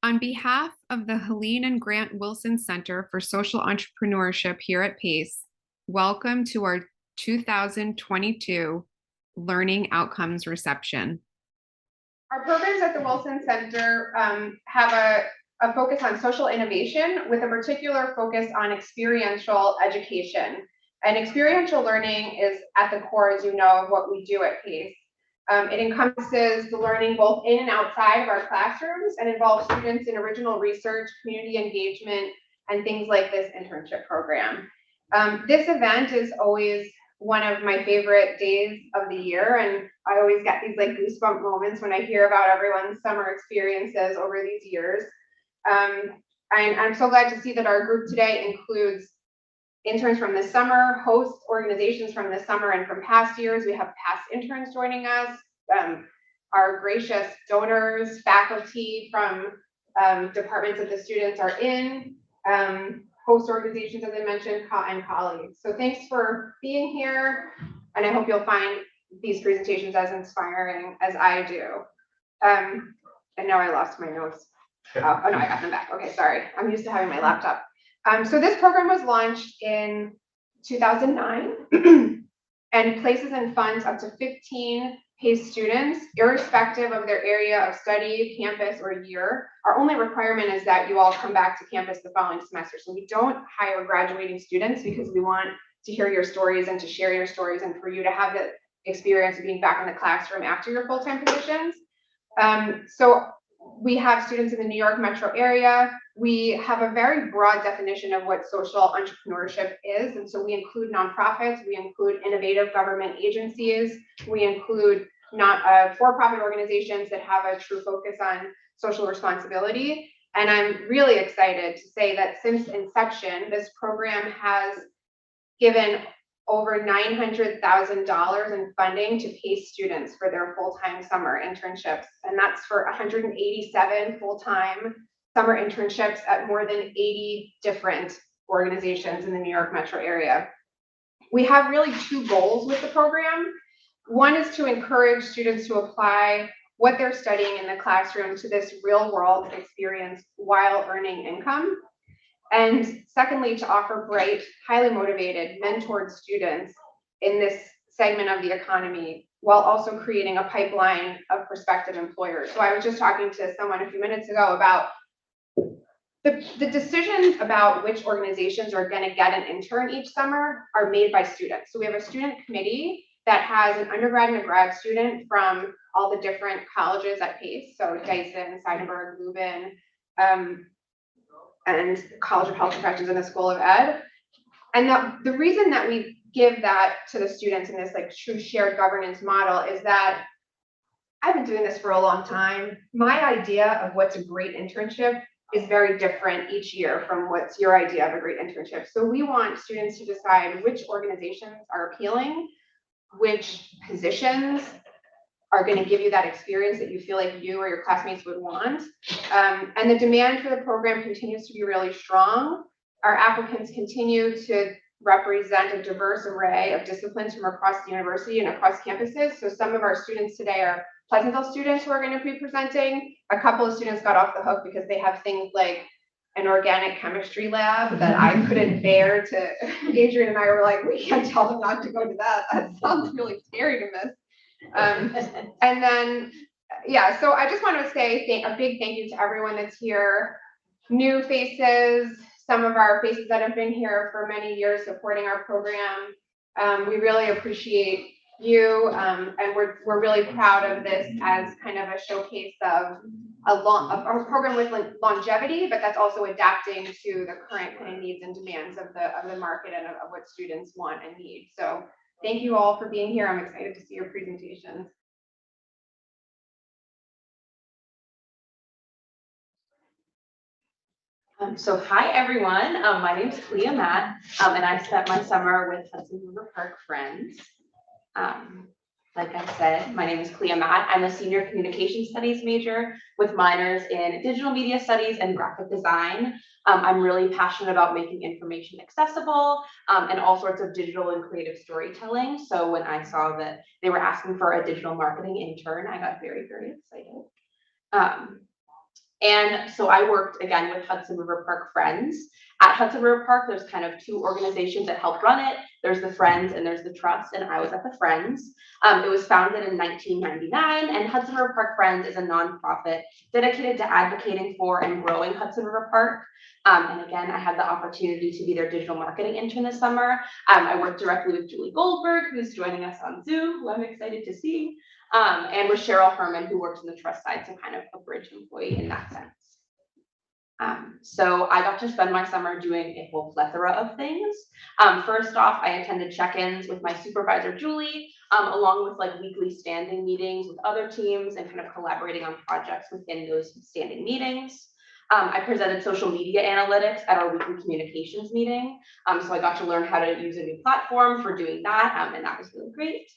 On behalf of the Helene and Grant Wilson Center for Social Entrepreneurship here at PACE, welcome to our 2022 Learning Outcomes Reception. Our programs at the Wilson Center have a focus on social innovation with a particular focus on experiential education. And experiential learning is at the core, as you know, of what we do at PACE. It encompasses the learning both in and outside of our classrooms and involves students in original research, community engagement, and things like this internship program. This event is always one of my favorite days of the year, and I always get these like goosebump moments when I hear about everyone's summer experiences over these years. I'm so glad to see that our group today includes interns from this summer, host organizations from this summer and from past years. We have past interns joining us, our gracious donors, faculty from departments that the students are in, host organizations, as I mentioned, and colleagues. So thanks for being here, and I hope you'll find these presentations as inspiring as I do. And now I lost my notes. Oh no, I got them back. Okay, sorry. I'm used to having my laptop. So this program was launched in 2009 and places and funds up to 15 PACE students, irrespective of their area of study, campus, or year. Our only requirement is that you all come back to campus the following semester. So we don't hire graduating students because we want to hear your stories and to share your stories and for you to have the experience of being back in the classroom after your full-time positions. So we have students in the New York metro area. We have a very broad definition of what social entrepreneurship is. And so we include nonprofits, we include innovative government agencies, we include not for-profit organizations that have a true focus on social responsibility. And I'm really excited to say that since inception, this program has given over $900,000 in funding to PACE students for their full-time summer internships. And that's for 187 full-time summer internships at more than 80 different organizations in the New York metro area. We have really two goals with the program. One is to encourage students to apply what they're studying in the classroom to this real-world experience while earning income. And secondly, to offer bright, highly motivated, mentored students in this segment of the economy, while also creating a pipeline of prospective employers. So I was just talking to someone a few minutes ago about the decisions about which organizations are going to get an intern each summer are made by students. So we have a student committee that has an undergrad and a grad student from all the different colleges at PACE. So Dyson, Seidenberg, Leuven, and College of Health Professions and the School of Ed. And the reason that we give that to the students in this like true shared governance model is that I've been doing this for a long time. My idea of what's a great internship is very different each year from what's your idea of a great internship. So we want students to decide which organizations are appealing, which positions are going to give you that experience that you feel like you or your classmates would want. And the demand for the program continues to be really strong. Our applicants continue to represent a diverse array of disciplines from across the university and across campuses. So some of our students today are Pleasantville students who are going to be presenting. A couple of students got off the hook because they have things like an organic chemistry lab that I couldn't bear to. Adrian and I were like, we can't tell them not to go to that. That sounds really scary to miss. And then, yeah, so I just want to say a big thank you to everyone that's here. New faces, some of our faces that have been here for many years supporting our program. We really appreciate you, and we're really proud of this as kind of a showcase of a program with longevity, but that's also adapting to the current kind of needs and demands of the market and of what students want and need. So thank you all for being here. I'm excited to see your presentations. So hi everyone, my name is Clea Matt, and I spent my summer with Hudson River Park Friends. Like I said, my name is Clea Matt. I'm a senior communication studies major with minors in digital media studies and graphic design. I'm really passionate about making information accessible and all sorts of digital and creative storytelling. So when I saw that they were asking for a digital marketing intern, I got very, very excited. And so I worked again with Hudson River Park Friends. At Hudson River Park, there's kind of two organizations that help run it. There's the Friends and there's the Trust, and I was at the Friends. It was founded in 1999, and Hudson River Park Friends is a nonprofit dedicated to advocating for and growing Hudson River Park. And again, I had the opportunity to be their digital marketing intern this summer. I worked directly with Julie Goldberg, who's joining us on Zoom, who I'm excited to see, and with Cheryl Herman, who works in the trust side, so kind of a bridge employee in that sense. So I got to spend my summer doing a whole plethora of things. First off, I attended check-ins with my supervisor, Julie, along with like weekly standing meetings with other teams and kind of collaborating on projects within those standing meetings. I presented social media analytics at our weekly communications meeting. So I got to learn how to use a new platform for doing that, and that was really great.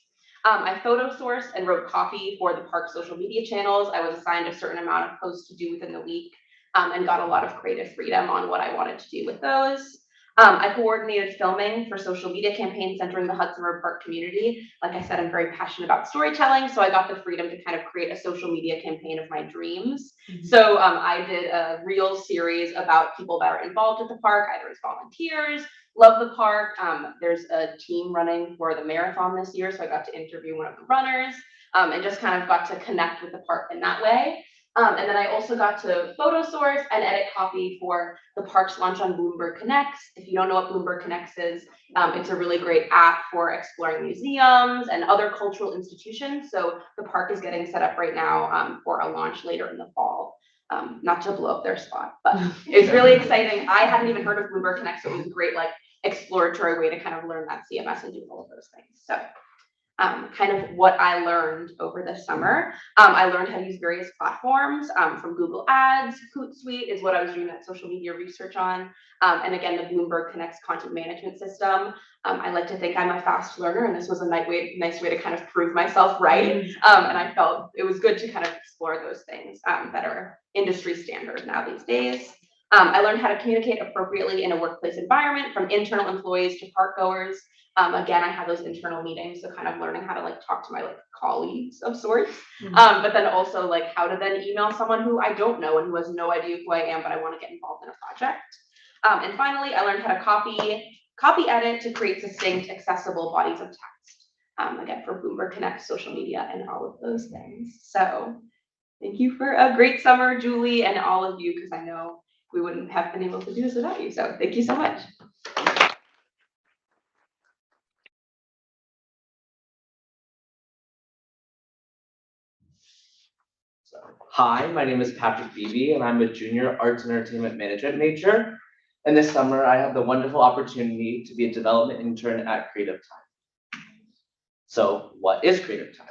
I photo sourced and wrote copy for the park social media channels. I was assigned a certain amount of posts to do within the week, and got a lot of creative freedom on what I wanted to do with those. I coordinated filming for social media campaigns centering the Hudson River Park community. Like I said, I'm very passionate about storytelling, so I got the freedom to kind of create a social media campaign of my dreams. So I did a reel series about people that are involved at the park, either as volunteers, love the park. There's a team running for the marathon this year, so I got to interview one of the runners, and just kind of got to connect with the park in that way. And then I also got to photo source and edit copy for the park's launch on Bloomberg Connects. If you don't know what Bloomberg Connects is, it's a really great app for exploring museums and other cultural institutions. So the park is getting set up right now for a launch later in the fall. Not to blow up their spot, but it's really exciting. I hadn't even heard of Bloomberg Connects, so it was a great like exploratory way to kind of learn that CMS and do all of those things. So kind of what I learned over the summer. I learned how to use various platforms from Google Ads. Hootsuite is what I was doing that social media research on. And again, the Bloomberg Connects content management system. I like to think I'm a fast learner, and this was a nice way to kind of prove myself right. And I felt it was good to kind of explore those things that are industry standard now these days. I learned how to communicate appropriately in a workplace environment, from internal employees to park goers. Again, I had those internal meetings, so kind of learning how to like talk to my like colleagues of sorts, but then also like how to then email someone who I don't know and who has no idea who I am, but I want to get involved in a project. And finally, I learned how to copy edit to create succinct, accessible bodies of text. Again, for Bloomberg Connect, social media, and all of those things. So thank you for a great summer, Julie, and all of you, because I know we wouldn't have been able to do this without you. So thank you so much. Hi, my name is Patrick Beebe, and I'm a junior arts and entertainment management major. And this summer, I have the wonderful opportunity to be a development intern at Creative Time. So what is Creative Time?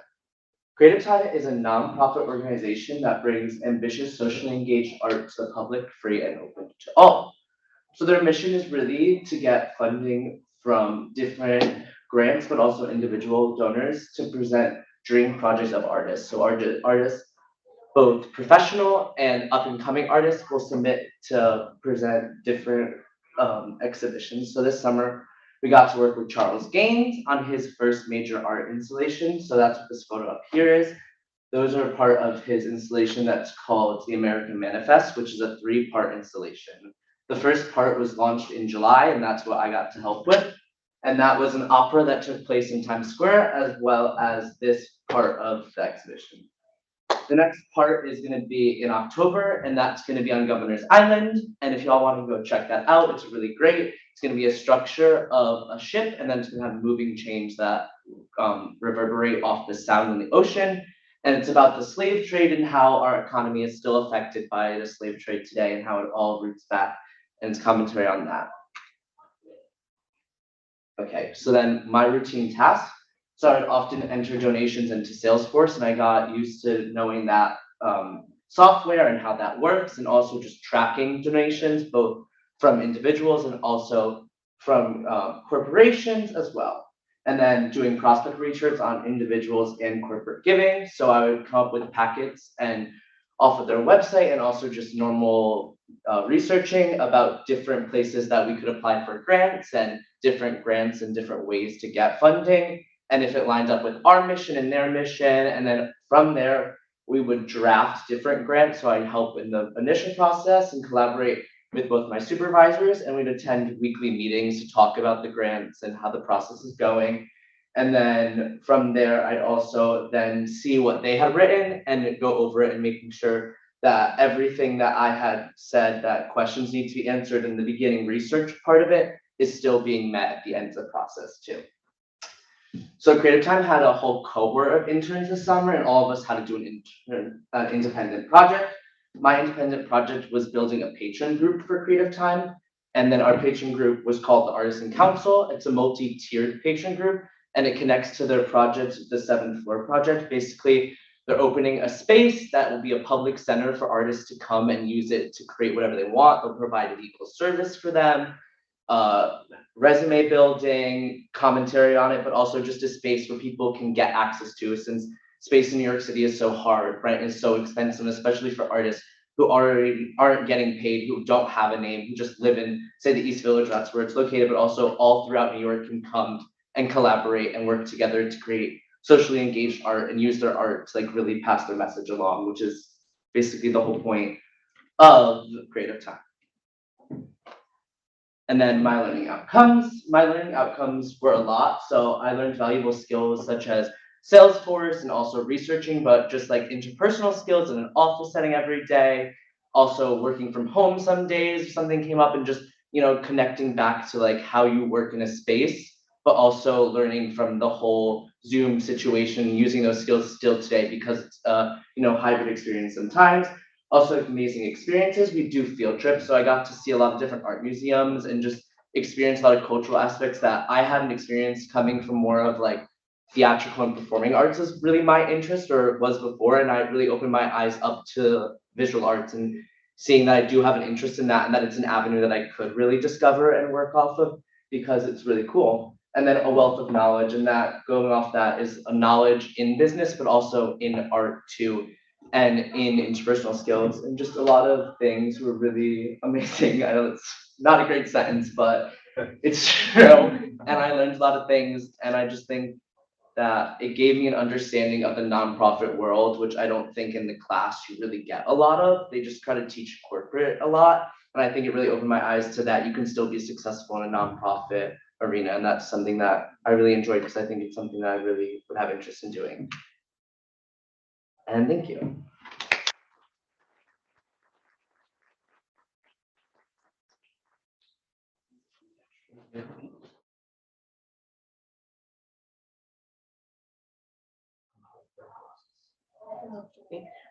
Creative Time is a nonprofit organization that brings ambitious, socially engaged art to the public, free and open to all. So their mission is really to get funding from different grants, but also individual donors to present dream projects of artists. So artists, both professional and up and coming artists, will submit to present different exhibitions. So this summer, we got to work with Charles Gaines on his first major art installation. So that's what this photo up here is. Those are part of his installation that's called The American Manifest, which is a 3-part installation. The first part was launched in July, and that's what I got to help with. And that was an opera that took place in Times Square, as well as this part of the exhibition. The next part is going to be in October, and that's going to be on Governor's Island. And if y'all want to go check that out, it's really great. It's going to be a structure of a ship, and then it's going to have moving chains that reverberate off the sound in the ocean. And it's about the slave trade and how our economy is still affected by the slave trade today and how it all roots back, and it's commentary on that. Okay, so then my routine task. So I would often enter donations into Salesforce, and I got used to knowing that software and how that works, and also just tracking donations, both from individuals and also from corporations as well. And then doing prospect research on individuals and corporate giving. So I would come up with packets and off of their website, and also just normal researching about different places that we could apply for grants and different ways to get funding. And if it lines up with our mission and their mission, and then from there, we would draft different grants. So I'd help in the initial process and collaborate with both my supervisors, and we'd attend weekly meetings to talk about the grants and how the process is going. And then from there, I'd also then see what they had written and go over it and making sure that everything that I had said that questions need to be answered in the beginning research part of it is still being met at the end of the process too. So Creative Time had a whole cohort of interns this summer, and all of us had to do an independent project. My independent project was building a patron group for Creative Time, and then our patron group was called the Artisan Council. It's a multi-tiered patron group, and it connects to their project, the 7th Floor project. Basically, they're opening a space that will be a public center for artists to come and use it to create whatever they want. They'll provide legal service for them, resume building, commentary on it, but also just a space where people can get access to, since space in New York City is so hard, rent is so expensive, especially for artists who already aren't getting paid, who don't have a name, who just live in, say, the East Village, that's where it's located, but also all throughout New York can come and collaborate and work together to create socially engaged art and use their art to like really pass their message along, which is basically the whole point of Creative Time. And then my learning outcomes were a lot. So I learned valuable skills such as Salesforce and also researching, but just like interpersonal skills in an office setting every day. Also working from home some days, if something came up, and just, connecting back to like how you work in a space, but also learning from the whole Zoom situation, using those skills still today because it's hybrid experience sometimes. Also amazing experiences. We do field trips, so I got to see a lot of different art museums and just experience a lot of cultural aspects that I hadn't experienced, coming from more of like theatrical and performing arts is really my interest, or was before, and I really opened my eyes up to visual arts and seeing that I do have an interest in that and that it's an avenue that I could really discover and work off of because it's really cool. And then a wealth of knowledge, and that going off that is a knowledge in business, but also in art too, and in interpersonal skills, and just a lot of things were really amazing. I know it's not a great sentence, but it's true. And I learned a lot of things, and I just think that it gave me an understanding of the nonprofit world, which I don't think in the class you really get a lot of. They just try to teach corporate a lot. And I think it really opened my eyes to that you can still be successful in a nonprofit arena. And that's something that I really enjoyed because I think it's something that I really would have interest in doing. And thank you.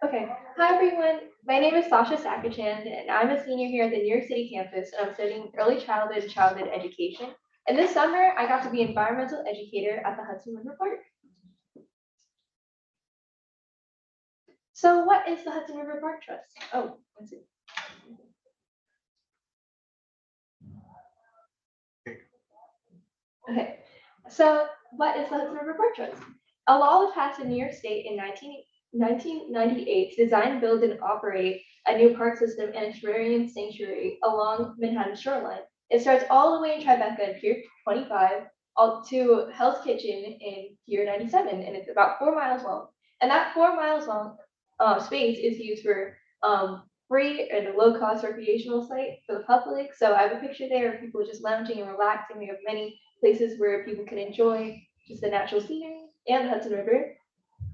Okay, hi everyone. My name is Sasha Sakachan, and I'm a senior here at the New York City campus, and I'm studying early childhood and childhood education. And this summer, I got to be environmental educator at the Hudson River Park. So what is the Hudson River Park Trust? Oh, let's see. Okay, so what is the Hudson River Park Trust? A law was passed in New York State in 1998 to design, build, and operate a new park system and a terrarium sanctuary along Manhattan shoreline. It starts all the way in Tribeca in Pier 25 all to Hell's Kitchen in Pier 97, and it's about 4 miles long. And that 4 miles long space is used for free and a low-cost recreational site for the public. So I have a picture there of people just lounging and relaxing. We have many places where people can enjoy just the natural scenery and the Hudson River.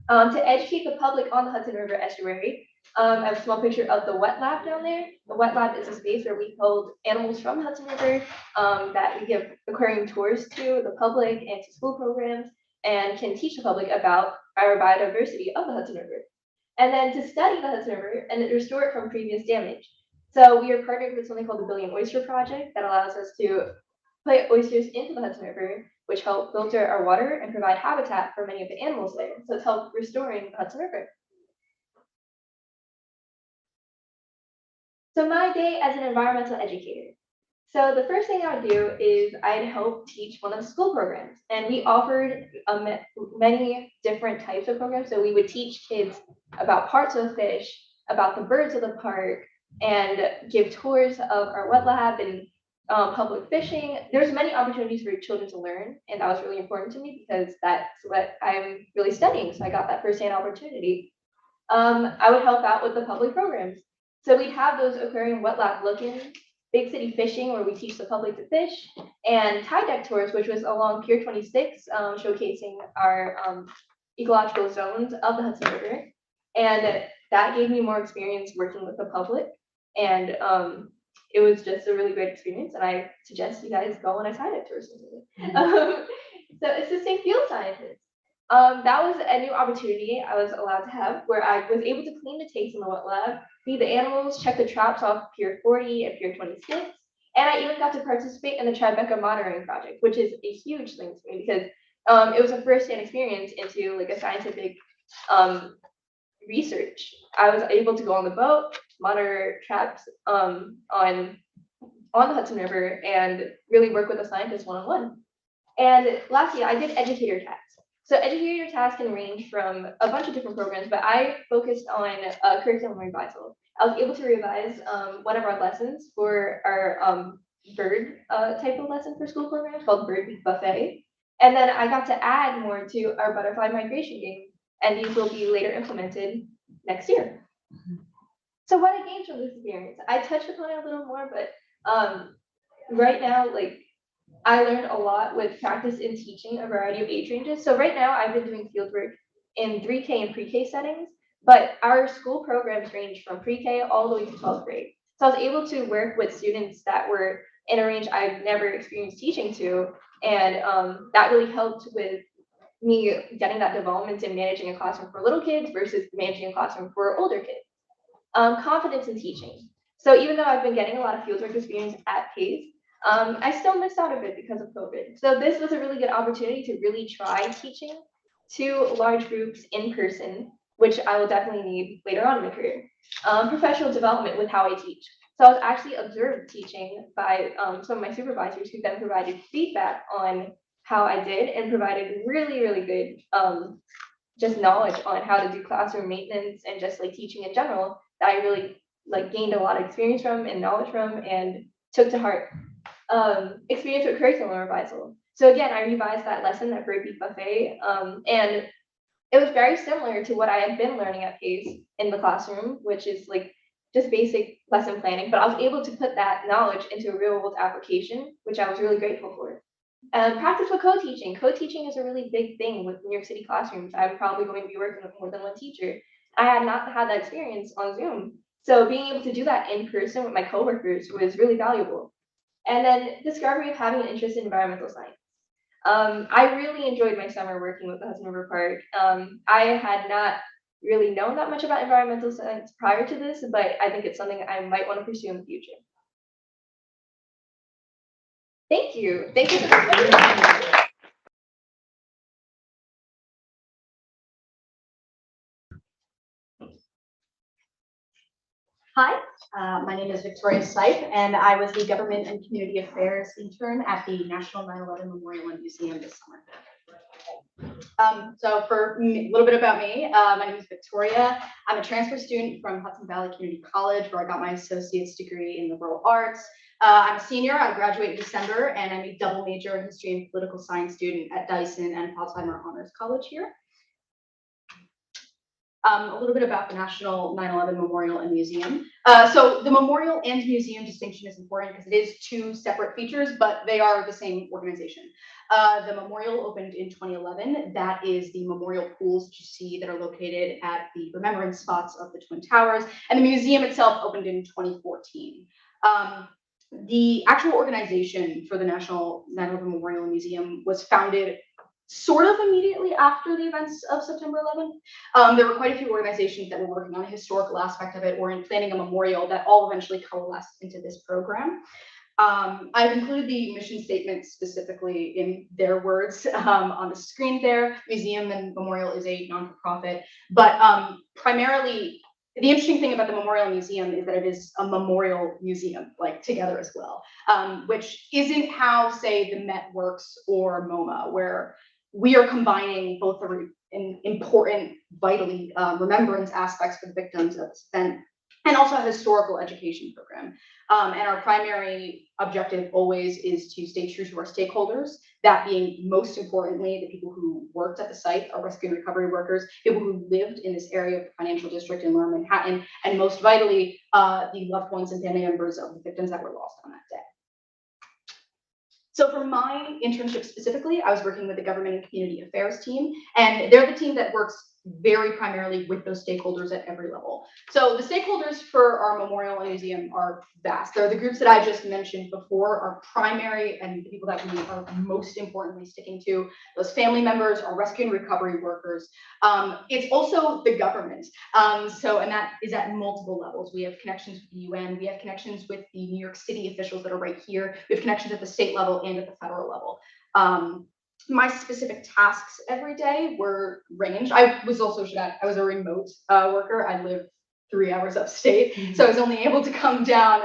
To educate the public on the Hudson River estuary, I have a small picture of the wet lab down there. The wet lab is a space where we hold animals from the Hudson River that we give aquarium tours to the public and to school programs, and can teach the public about our biodiversity of the Hudson River. And then to study the Hudson River and restore it from previous damage. So we are partnered with something called the Billion Oyster Project that allows us to put oysters into the Hudson River, which help filter our water and provide habitat for many of the animals there. So it's helped restoring the Hudson River. So my day as an environmental educator. So the first thing I would do is I'd help teach one of the school programs. And we offered many different types of programs. So we would teach kids about parts of the fish, about the birds of the park, and give tours of our wet lab and public fishing. There's many opportunities for children to learn, and that was really important to me because that's what I'm really studying. So I got that firsthand opportunity. I would help out with the public programs. So we'd have those aquarium wet lab look-in, big city fishing where we teach the public to fish, and tie deck tours, which was along Pier 26, showcasing our ecological zones of the Hudson River. And that gave me more experience working with the public. And it was just a really great experience. And I suggest you guys go on a tie deck tour someday. So assisting field scientists. That was a new opportunity I was allowed to have where I was able to clean the tanks in the wet lab, feed the animals, check the traps off Pier 40 and Pier 26. And I even got to participate in the Tribeca monitoring project, which is a huge thing to me because it was a first-hand experience into like a scientific research. I was able to go on the boat, monitor traps on the Hudson River, and really work with the scientists one-on-one. And lastly, I did educator tasks. So educator tasks can range from a bunch of different programs, but I focused on curriculum revisal. I was able to revise one of our lessons for our bird type of lesson for school programs called Bird Week Buffet. And then I got to add more to our butterfly migration game, and these will be later implemented next year. So what I gained from this experience, I touched upon it a little more, but right now, like I learned a lot with practice in teaching a variety of age ranges. So right now I've been doing fieldwork in 3K and pre-K settings, but our school programs range from pre-K all the way to 12th grade. So I was able to work with students that were in a range I've never experienced teaching to, and that really helped with me getting that development in managing a classroom for little kids versus managing a classroom for older kids. Confidence in teaching. So even though I've been getting a lot of fieldwork experience at Pace, I still missed out a bit because of COVID. So this was a really good opportunity to really try teaching to large groups in person, which I will definitely need later on in my career. Professional development with how I teach. So I was actually observed teaching by some of my supervisors who then provided feedback on how I did and provided really, really good just knowledge on how to do classroom maintenance and just like teaching in general that I really like gained a lot of experience from and knowledge from and took to heart. Experience with curriculum revisal. So again, I revised that lesson at Bird Week Buffet, and it was very similar to what I had been learning at Pace in the classroom, which is like just basic lesson planning, but I was able to put that knowledge into a real world application, which I was really grateful for. Practice with co-teaching. Co-teaching is a really big thing with New York City classrooms. I'm probably going to be working with more than one teacher. I had not had that experience on Zoom. So being able to do that in person with my coworkers was really valuable. And then discovery of having an interest in environmental science. I really enjoyed my summer working with the Hudson River Park. I had not really known that much about environmental science prior to this, but I think it's something I might want to pursue in the future. Thank you. Thank you. Hi, my name is Victoria Sipe, and I was the Government and Community Affairs intern at the National 9/11 Memorial and Museum this summer. So for a little bit about me, my name is Victoria. I'm a transfer student from Hudson Valley Community College, where I got my associate's degree in liberal arts. I'm a senior, I graduate in December, and I'm a double major in history and political science student at Dyson and Potsdamer Honors College here. A little bit about the National 9/11 Memorial and Museum. So the memorial and museum distinction is important because it is two separate features, but they are the same organization. The memorial opened in 2011. That is the memorial pools that you see that are located at the remembrance spots of the Twin Towers. And the museum itself opened in 2014. The actual organization for the National 9/11 Memorial and Museum was founded sort of immediately after the events of September 11th. There were quite a few organizations that were working on a historical aspect of it or in planning a memorial that all eventually coalesced into this program. I've included the mission statement specifically in their words on the screen there. Museum and Memorial is a non-for-profit, but primarily the interesting thing about the Memorial Museum is that it is a memorial museum, like together as well, which isn't how, say, the Met works or MoMA, where we are combining both the important, vitally remembrance aspects for the victims of this event and also a historical education program. And our primary objective always is to stay true to our stakeholders, that being most importantly, the people who worked at the site, our rescue and recovery workers, people who lived in this area of the financial district in Lower Manhattan, and most vitally, the loved ones and family members of the victims that were lost on that day. So for my internship specifically, I was working with the government and community affairs team, and they're the team that works very primarily with those stakeholders at every level. So the stakeholders for our memorial and museum are vast. They're the groups that I just mentioned before, our primary and the people that we are most importantly sticking to, those family members, our rescue and recovery workers. It's also the government. And that is at multiple levels. We have connections with the UN, we have connections with the New York City officials that are right here. We have connections at the state level and at the federal level. My specific tasks every day were ranged. I was a remote worker. I live 3 hours upstate, so I was only able to come down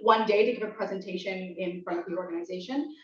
one day to give a presentation in front of the organization.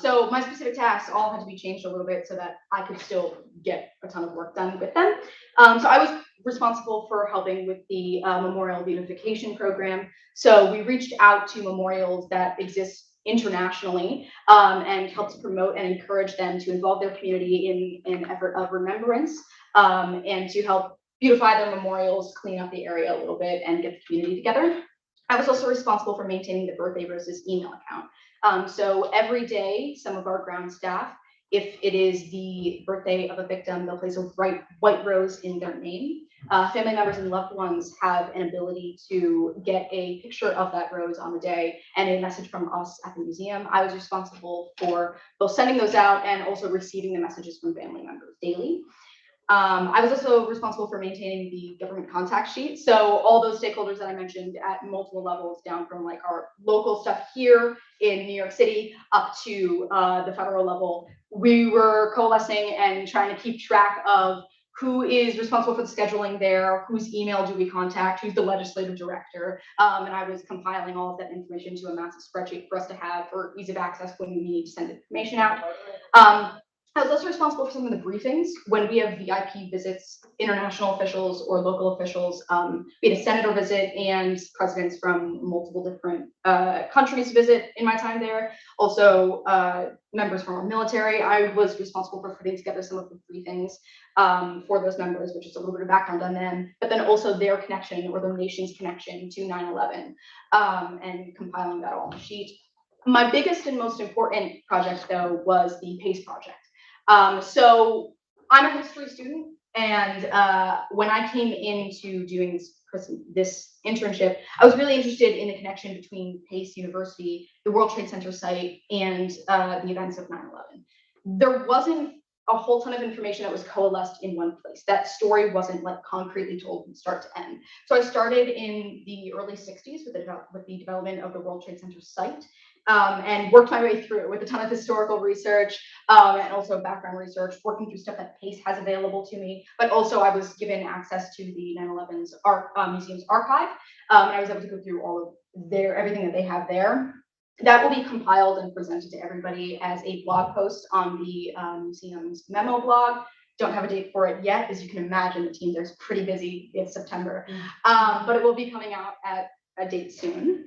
So my specific tasks all had to be changed a little bit so that I could still get a ton of work done with them. So I was responsible for helping with the memorial beautification program. So we reached out to memorials that exist internationally and helped promote and encourage them to involve their community in an effort of remembrance and to help beautify their memorials, clean up the area a little bit, and get the community together. I was also responsible for maintaining the Birthday Roses email account. So every day, some of our ground staff, if it is the birthday of a victim, they'll place a white rose in their name. Family members and loved ones have an ability to get a picture of that rose on the day and a message from us at the museum. I was responsible for both sending those out and also receiving the messages from family members daily. I was also responsible for maintaining the government contact sheet. So all those stakeholders that I mentioned at multiple levels, down from like our local stuff here in New York City up to the federal level, we were coalescing and trying to keep track of who is responsible for the scheduling there, whose email do we contact, who's the legislative director. And I was compiling all of that information to a massive spreadsheet for us to have for ease of access when we need to send information out. I was also responsible for some of the briefings when we have VIP visits, international officials or local officials. We had a senator visit and presidents from multiple different countries visit in my time there. Also, members from our military. I was responsible for putting together some of the briefings for those members, which is a little bit of background on them, but then also their connection or their nation's connection to 9/11 and compiling that all on a sheet. My biggest and most important project, though, was the PACE project. So I'm a history student, and when I came into doing this internship, I was really interested in the connection between Pace University, the World Trade Center site, and the events of 9/11. There wasn't a whole ton of information that was coalesced in one place. That story wasn't like concretely told from start to end. So I started in the early 60s with the development of the World Trade Center site. And worked my way through it with a ton of historical research and also background research, working through stuff that PACE has available to me. But also I was given access to the 9/11's museum's archive, and I was able to go through all of everything that they have there. That will be compiled and presented to everybody as a blog post on the museum's memo blog. Don't have a date for it yet. As you can imagine, the team there's pretty busy. It's September, but it will be coming out at a date soon.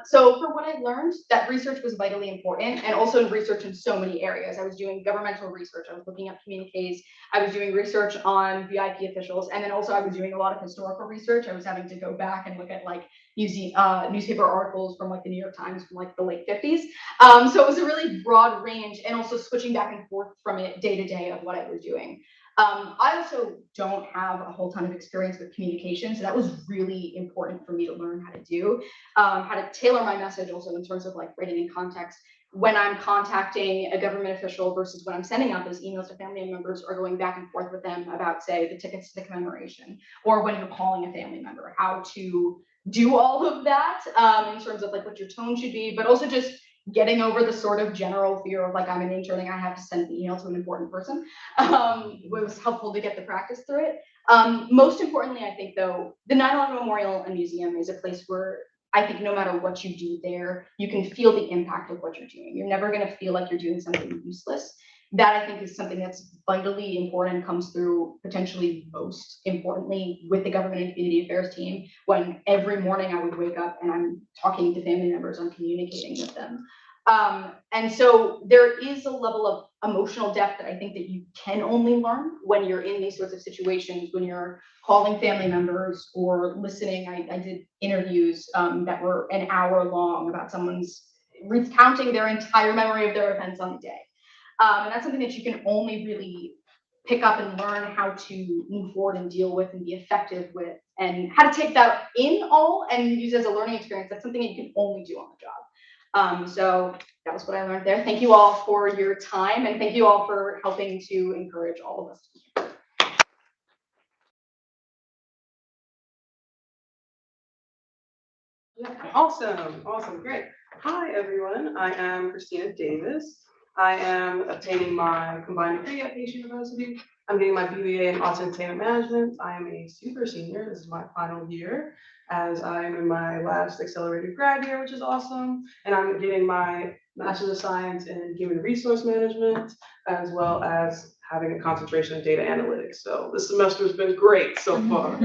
So for what I learned, that research was vitally important, and also research in so many areas. I was doing governmental research, I was looking at communiques, I was doing research on VIP officials, and then also I was doing a lot of historical research. I was having to go back and look at like newspaper articles from like the New York Times from like the late 50s. So it was a really broad range, and also switching back and forth from it day to day of what I was doing. I also don't have a whole ton of experience with communication, so that was really important for me to learn how to do, how to tailor my message also in terms of like writing in context when I'm contacting a government official versus when I'm sending out those emails to family members or going back and forth with them about, say, the tickets to the commemoration, or when you're calling a family member, how to do all of that in terms of like what your tone should be, but also just getting over the sort of general fear of like, I'm an intern and I have to send the email to an important person. It was helpful to get the practice through it. Most importantly, I think though, the 9/11 Memorial and Museum is a place where I think no matter what you do there, you can feel the impact of what you're doing. You're never gonna feel like you're doing something useless. that I think is something that's vitally important, comes through potentially most importantly with the government and community affairs team, when every morning I would wake up and I'm talking to family members, I'm communicating with them. And so there is a level of emotional depth that I think that you can only learn when you're in these sorts of situations, when you're calling family members or listening. I did interviews that were an hour long about someone's recounting their entire memory of their events on the day. And that's something that you can only really pick up and learn how to move forward and deal with and be effective with, and how to take that in all and use it as a learning experience. That's something that you can only do on the job. So that was what I learned there. Thank you all for your time, and thank you all for helping to encourage all of us. Awesome, great. Hi, everyone. I am Christina Davis. I am obtaining my combined degree at Pace University. I'm getting my BBA in Arts and Entertainment Management. I am a super senior. This is my final year, as I'm in my last accelerated grad year, which is awesome. And I'm getting my Master's of Science in Human Resource Management, as well as having a concentration in data analytics. So this semester has been great so far.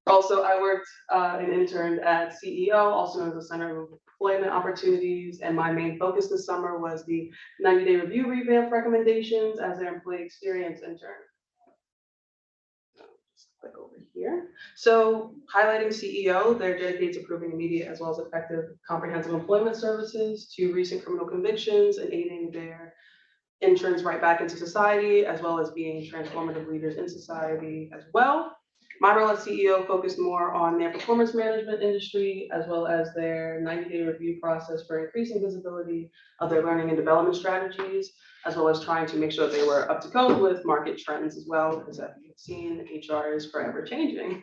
Also, I worked and interned at CEO, also known as the Center of Employment Opportunities, and my main focus this summer was the 90-day review revamp recommendations as their employee experience intern. Just click over here. So, highlighting CEO, they're dedicated to proving immediate as well as effective comprehensive employment services to recent criminal convictions and aiding their interns right back into society, as well as being transformative leaders in society as well. My role as CEO focused more on their performance management industry, as well as their 90-day review process for increasing visibility of their learning and development strategies, as well as trying to make sure they were up to code with market trends as well, because as you've seen, HR is forever changing.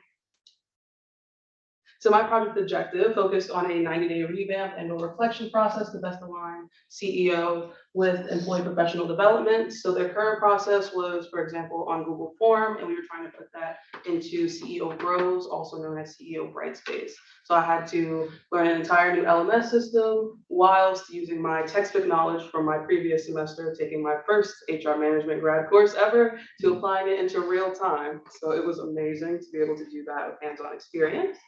So my project objective focused on a 90-day revamp and a reflection process to best align CEO with employee professional development. So their current process was, for example, on Google Form, and we were trying to put that into CEO Grows, also known as CEO Brightspace. So I had to learn an entire new LMS system whilst using my textbook knowledge from my previous semester, taking my first HR management grad course ever, to applying it into real time. So it was amazing to be able to do that with hands-on experience.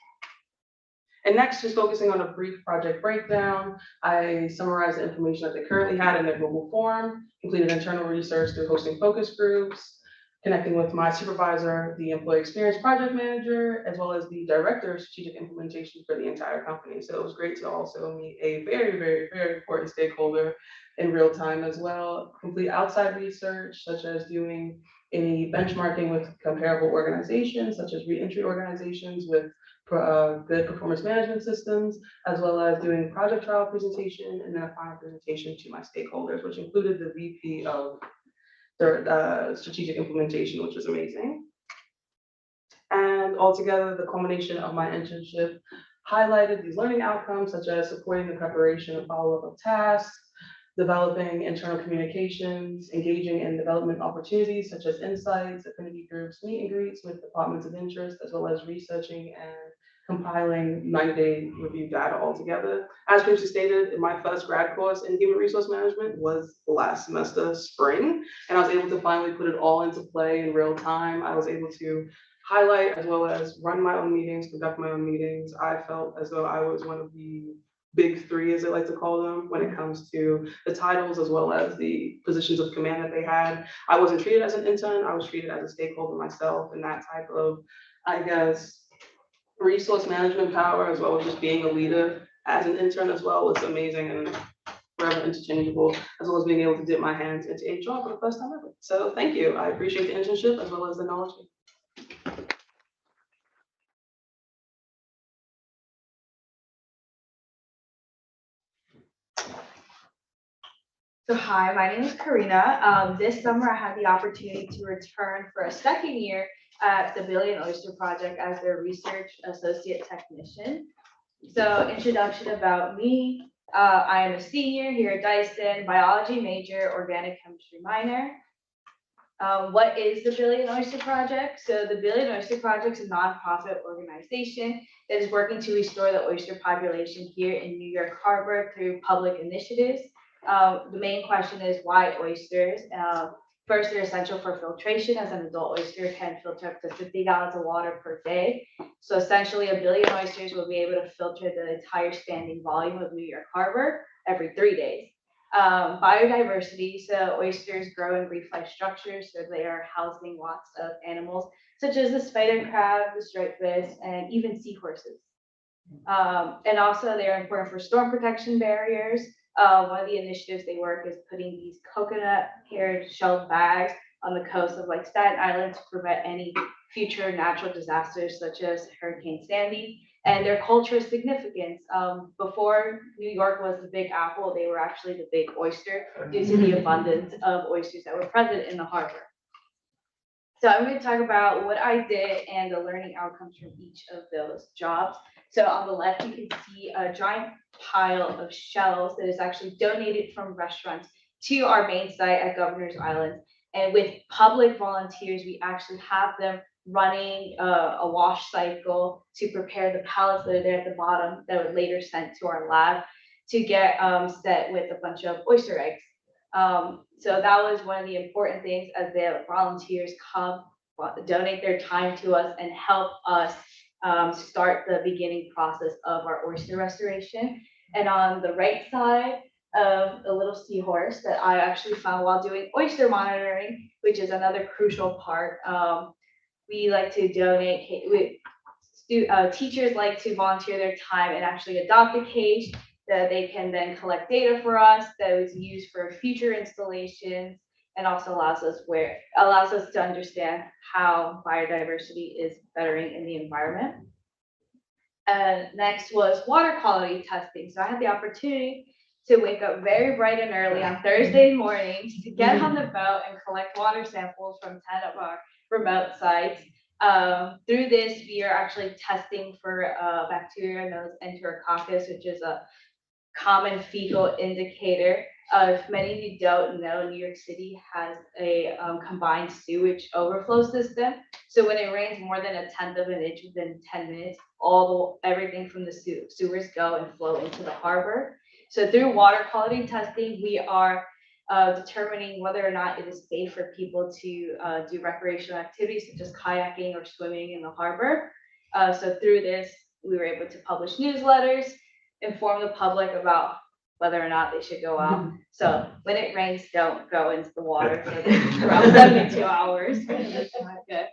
And next, just focusing on a brief project breakdown, I summarized the information that they currently had in their Google form, completed internal research through hosting focus groups, connecting with my supervisor, the employee experience project manager, as well as the director of strategic implementation for the entire company. So it was great to also meet a very important stakeholder in real time as well. Complete outside research, such as doing any benchmarking with comparable organizations, such as reentry organizations with good performance management systems, as well as doing project trial presentation and then a final presentation to my stakeholders, which included the VP of the strategic implementation, which was amazing. And altogether, the culmination of my internship highlighted these learning outcomes, such as supporting the preparation and follow-up of tasks, developing internal communications, engaging in development opportunities such as insights, affinity groups, meet and greets with departments of interest, as well as researching and compiling 90-day review data altogether. As previously stated, my first grad course in human resource management was last semester, spring, and I was able to finally put it all into play in real time. I was able to highlight as well as run my own meetings, conduct my own meetings. I felt as though I was one of the big three, as I like to call them, when it comes to the titles as well as the positions of command that they had. I wasn't treated as an intern, I was treated as a stakeholder myself, and that type of, I guess, resource management power, as well as just being a leader as an intern as well, was amazing and forever interchangeable, as well as being able to dip my hands into HR for the first time ever. So thank you. I appreciate the internship as well as the knowledge. So hi, my name is Karina. This summer I had the opportunity to return for a second year at the Billy and Oyster Project as their research associate technician. So introduction about me. I am a senior here at Dyson, biology major, organic chemistry minor. What is the Billy and Oyster Project? So the Billy and Oyster Project is a nonprofit organization that is working to restore the oyster population here in New York Harbor through public initiatives. The main question is why oysters? First, they're essential for filtration, as an adult oyster can filter up to 50 gallons of water per day. So essentially, 1 billion oysters will be able to filter the entire standing volume of New York Harbor every 3 days. Biodiversity, so oysters grow in reef-like structures, so they are housing lots of animals, such as the spider crab, the striped bass, and even seahorses. And also, they're important for storm protection barriers. One of the initiatives they work is putting these coconut haired shelled bags on the coast of like Staten Island to prevent any future natural disasters such as Hurricane Sandy. And their cultural significance. Before New York was the Big Apple, they were actually the big oyster due to the abundance of oysters that were present in the harbor. So I'm going to talk about what I did and the learning outcomes from each of those jobs. So on the left, you can see a giant pile of shells that is actually donated from restaurants to our main site at Governor's Island. And with public volunteers, we actually have them running a wash cycle to prepare the pallets that are there at the bottom that were later sent to our lab to get set with a bunch of oyster eggs. So that was one of the important things as the volunteers come, donate their time to us and help us start the beginning process of our oyster restoration. And on the right side of a little seahorse that I actually found while doing oyster monitoring, which is another crucial part. We like to donate, teachers like to volunteer their time and actually adopt a cage that they can then collect data for us that is used for future installations and also allows us to understand how biodiversity is bettering in the environment. And next was water quality testing. So I had the opportunity to wake up very bright and early on Thursday mornings to get on the boat and collect water samples from 10 of our remote sites. Through this, we are actually testing for bacteria known as Enterococcus, which is a common fecal indicator. If many of you don't know, New York City has a combined sewage overflow system. So when it rains more than 1/10 of an inch within 10 minutes, everything from the sewers go and flow into the harbor. So through water quality testing, we are determining whether or not it is safe for people to do recreational activities such as kayaking or swimming in the harbor. So through this, we were able to publish newsletters, inform the public about whether or not they should go out. So when it rains, don't go into the water for around 72 hours. That's not good.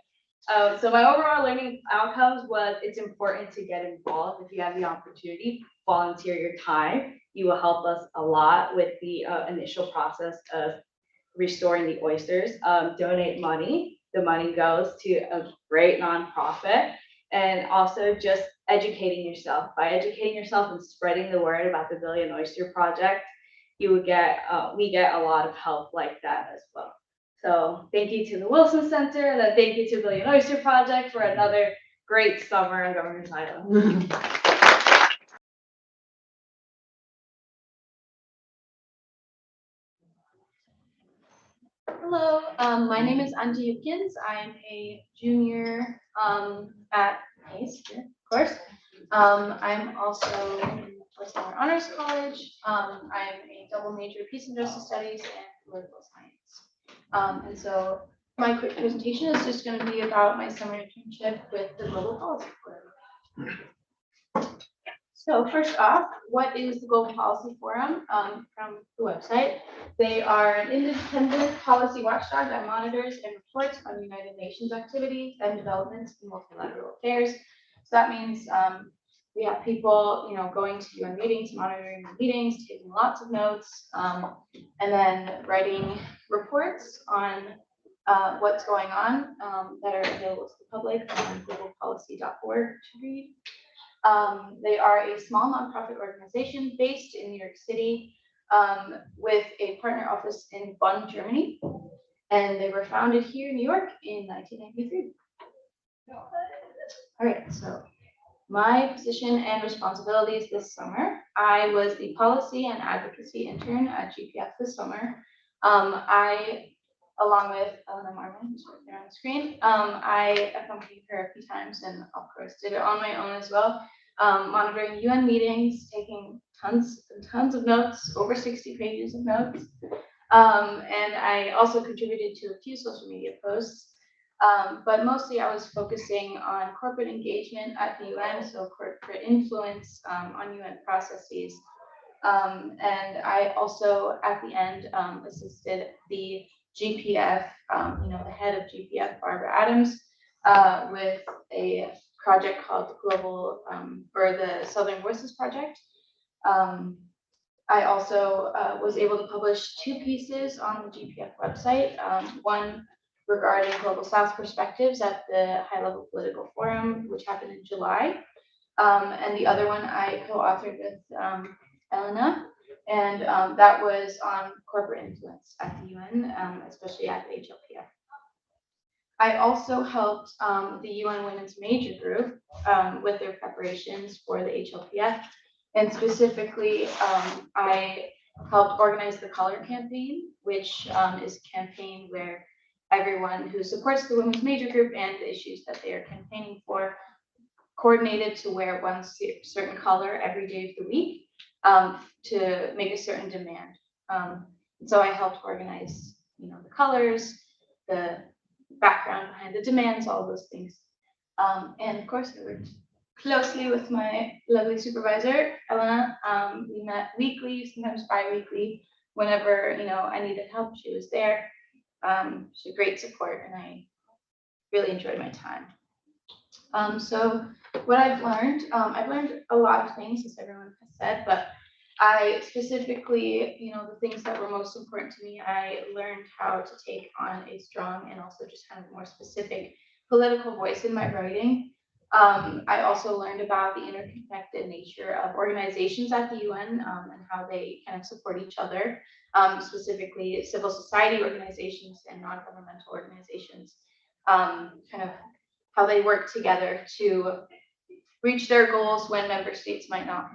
So my overall learning outcomes was it's important to get involved if you have the opportunity, volunteer your time. You will help us a lot with the initial process of restoring the oysters. Donate money. The money goes to a great nonprofit. And also just educating yourself. By educating yourself and spreading the word about the Billion Oyster Project, you would get, we get a lot of help like that as well. So thank you to the Wilson Center, and then thank you to Billion Oyster Project for another great summer on Governor's Island. Hello, my name is Angie Hipkins. I am a junior at Hayes here, of course. I'm also in Summer Honors College. I'm a double major Peace and Justice Studies and Political Science. And so my quick presentation is just going to be about my summer internship with the Global Policy Forum. So first off, what is the Global Policy Forum from the website? They are an independent policy watchdog that monitors and reports on United Nations activities and developments in multilateral affairs. So that means we have people, going to UN meetings, monitoring the meetings, taking lots of notes, and then writing reports on what's going on that are available to the public on globalpolicy.org to read. They are a small nonprofit organization based in New York City with a partner office in Bonn, Germany. And they were founded here in New York in 1993. All right, so my position and responsibilities this summer, I was the policy and advocacy intern at GPF this summer. I, along with Eleanor Marmon, who's right there on the screen, I accompanied her a few times and of course did it on my own as well. monitoring UN meetings, taking tons and tons of notes, over 60 pages of notes. And I also contributed to a few social media posts. But mostly I was focusing on corporate engagement at the UN, so corporate influence on UN processes. And I also, at the end, assisted the GPF, the head of GPF, Barbara Adams, with a project called Global, or the Southern Voices Project. I also was able to publish 2 pieces on the GPF website, one regarding Global South perspectives at the High Level Political Forum, which happened in July. And the other one I co-authored with Elena, and that was on corporate influence at the UN, especially at the HLPF. I also helped the UN Women's Major Group with their preparations for the HLPF, and specifically, I helped organize the Color Campaign, which is a campaign where everyone who supports the Women's Major Group and the issues that they are campaigning for coordinated to wear one certain color every day of the week to make a certain demand. So I helped organize, the colors, the background behind the demands, all those things. And of course, I worked closely with my lovely supervisor, Elena. We met weekly, sometimes bi-weekly. Whenever, I needed help, she was there. She's a great support, and I really enjoyed my time. So what I've learned a lot of things, as everyone has said, but I specifically, the things that were most important to me, I learned how to take on a strong and also just kind of more specific political voice in my writing. I also learned about the interconnected nature of organizations at the UN and how they kind of support each other, specifically civil society organizations and non-governmental organizations, kind of how they work together to reach their goals when member states might not,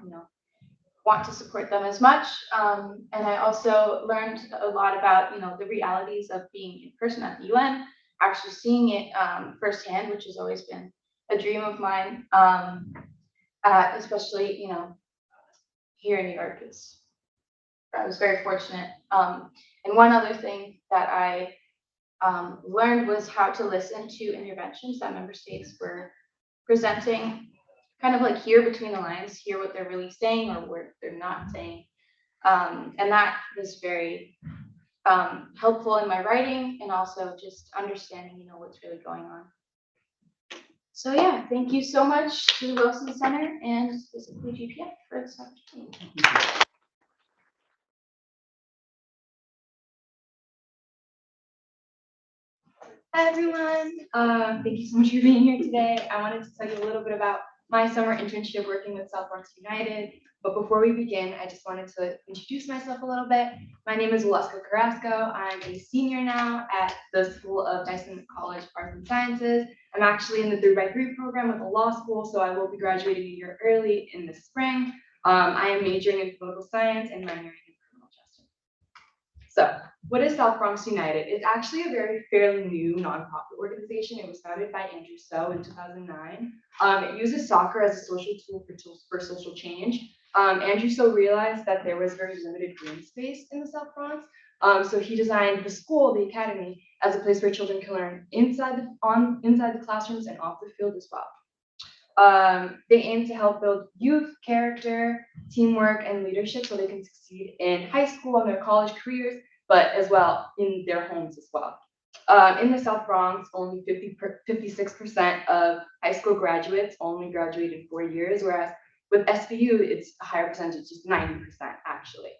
want to support them as much. And I also learned a lot about, the realities of being in person at the UN, actually seeing it firsthand, which has always been a dream of mine, especially, here in New York. I was very fortunate. And one other thing that I learned was how to listen to interventions that member states were presenting, kind of like hear between the lines, hear what they're really saying or what they're not saying. And that was very helpful in my writing and also just understanding, what's really going on. So yeah, thank you so much to the Wilson Center and specifically GPF for this opportunity. Hi everyone, thank you so much for being here today. I wanted to tell you a little bit about my summer internship working with South Bronx United. But before we begin, I just wanted to introduce myself a little bit. My name is Velasco Carrasco. I'm a senior now at the School of Dyson College Arts and Sciences. I'm actually in the 3x3 program with the law school, so I will be graduating a year early in the spring. I am majoring in political science and minoring in criminal justice. So, what is South Bronx United? It's actually a fairly new nonprofit organization. It was founded by Andrew So in 2009. It uses soccer as a social tool for social change. Andrew So realized that there was very limited green space in the South Bronx. So he designed the school, the academy, as a place where children can learn inside the classrooms and off the field as well. They aim to help build youth character, teamwork, and leadership so they can succeed in high school and their college careers, but as well in their homes as well. In the South Bronx, only 56% of high school graduates only graduated 4 years, whereas with SBU, it's a higher percentage, just 90% actually.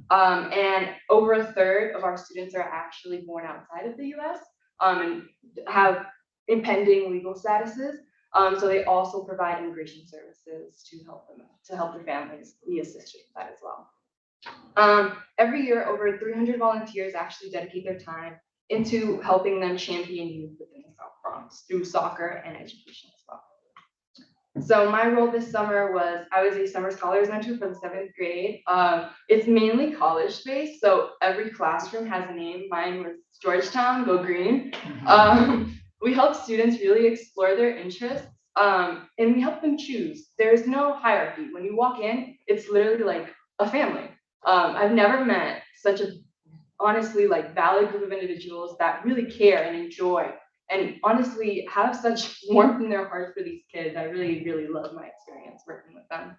And over a third of our students are actually born outside of the US and have impending legal statuses. So they also provide immigration services to help their families. We assist with that as well. Every year, over 300 volunteers actually dedicate their time into helping them champion youth within the South Bronx through soccer and education as well. So my role this summer was, I was a summer scholars mentor for the 7th grade. It's mainly college-based, so every classroom has a name. Mine was Georgetown, go green. We help students really explore their interests And we help them choose. There's no hierarchy. When you walk in, it's literally like a family. I've never met such a honestly like valid group of individuals that really care and enjoy and honestly have such warmth in their hearts for these kids. I really, really love my experience working with them.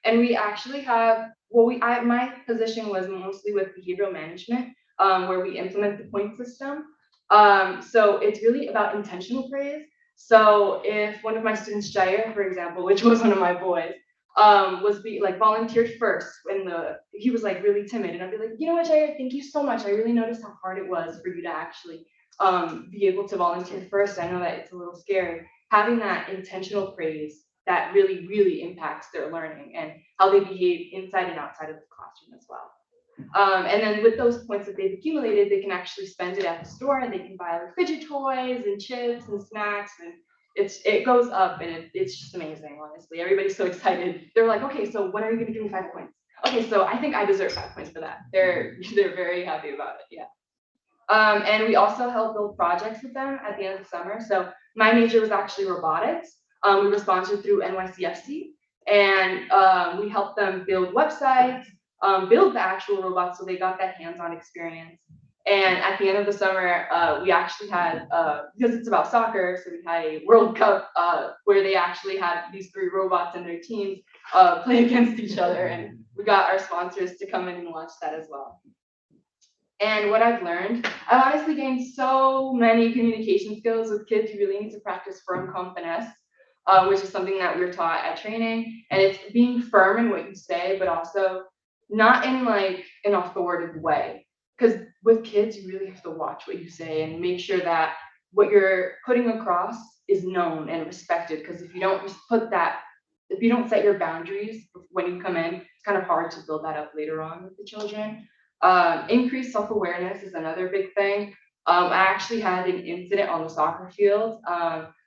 And we actually have, my position was mostly with behavioral management, where we implement the point system. So it's really about intentional praise. So if one of my students, Jair, for example, which was one of my boys, volunteered first when he was like really timid, and I'd be like, you know what, Jair, thank you so much. I really noticed how hard it was for you to actually be able to volunteer first. I know that it's a little scary. Having that intentional praise that really, really impacts their learning and how they behave inside and outside of the classroom as well. And then with those points that they've accumulated, they can actually spend it at the store and they can buy like fidget toys and chips and snacks, and it goes up, and it's just amazing, honestly. Everybody's so excited. They're like, okay, so when are you gonna give me 5 points? Okay, so I think I deserve 5 points for that. They're very happy about it, yeah. And we also help build projects with them at the end of the summer. So my major was actually robotics. We were sponsored through NYCFC, and we helped them build websites, build the actual robots, so they got that hands-on experience. And at the end of the summer, we actually had, because it's about soccer, so we had a World Cup where they actually had these 3 robots and their teams play against each other, and we got our sponsors to come in and watch that as well. And what I've learned, I've honestly gained so many communication skills with kids. You really need to practice firm finesse, which is something that we're taught at training. And it's being firm in what you say, but also not in like an authoritative way. Because with kids, you really have to watch what you say and make sure that what you're putting across is known and respected. Because if you don't if you don't set your boundaries when you come in, it's kind of hard to build that up later on with the children. Increased self-awareness is another big thing. I actually had an incident on the soccer field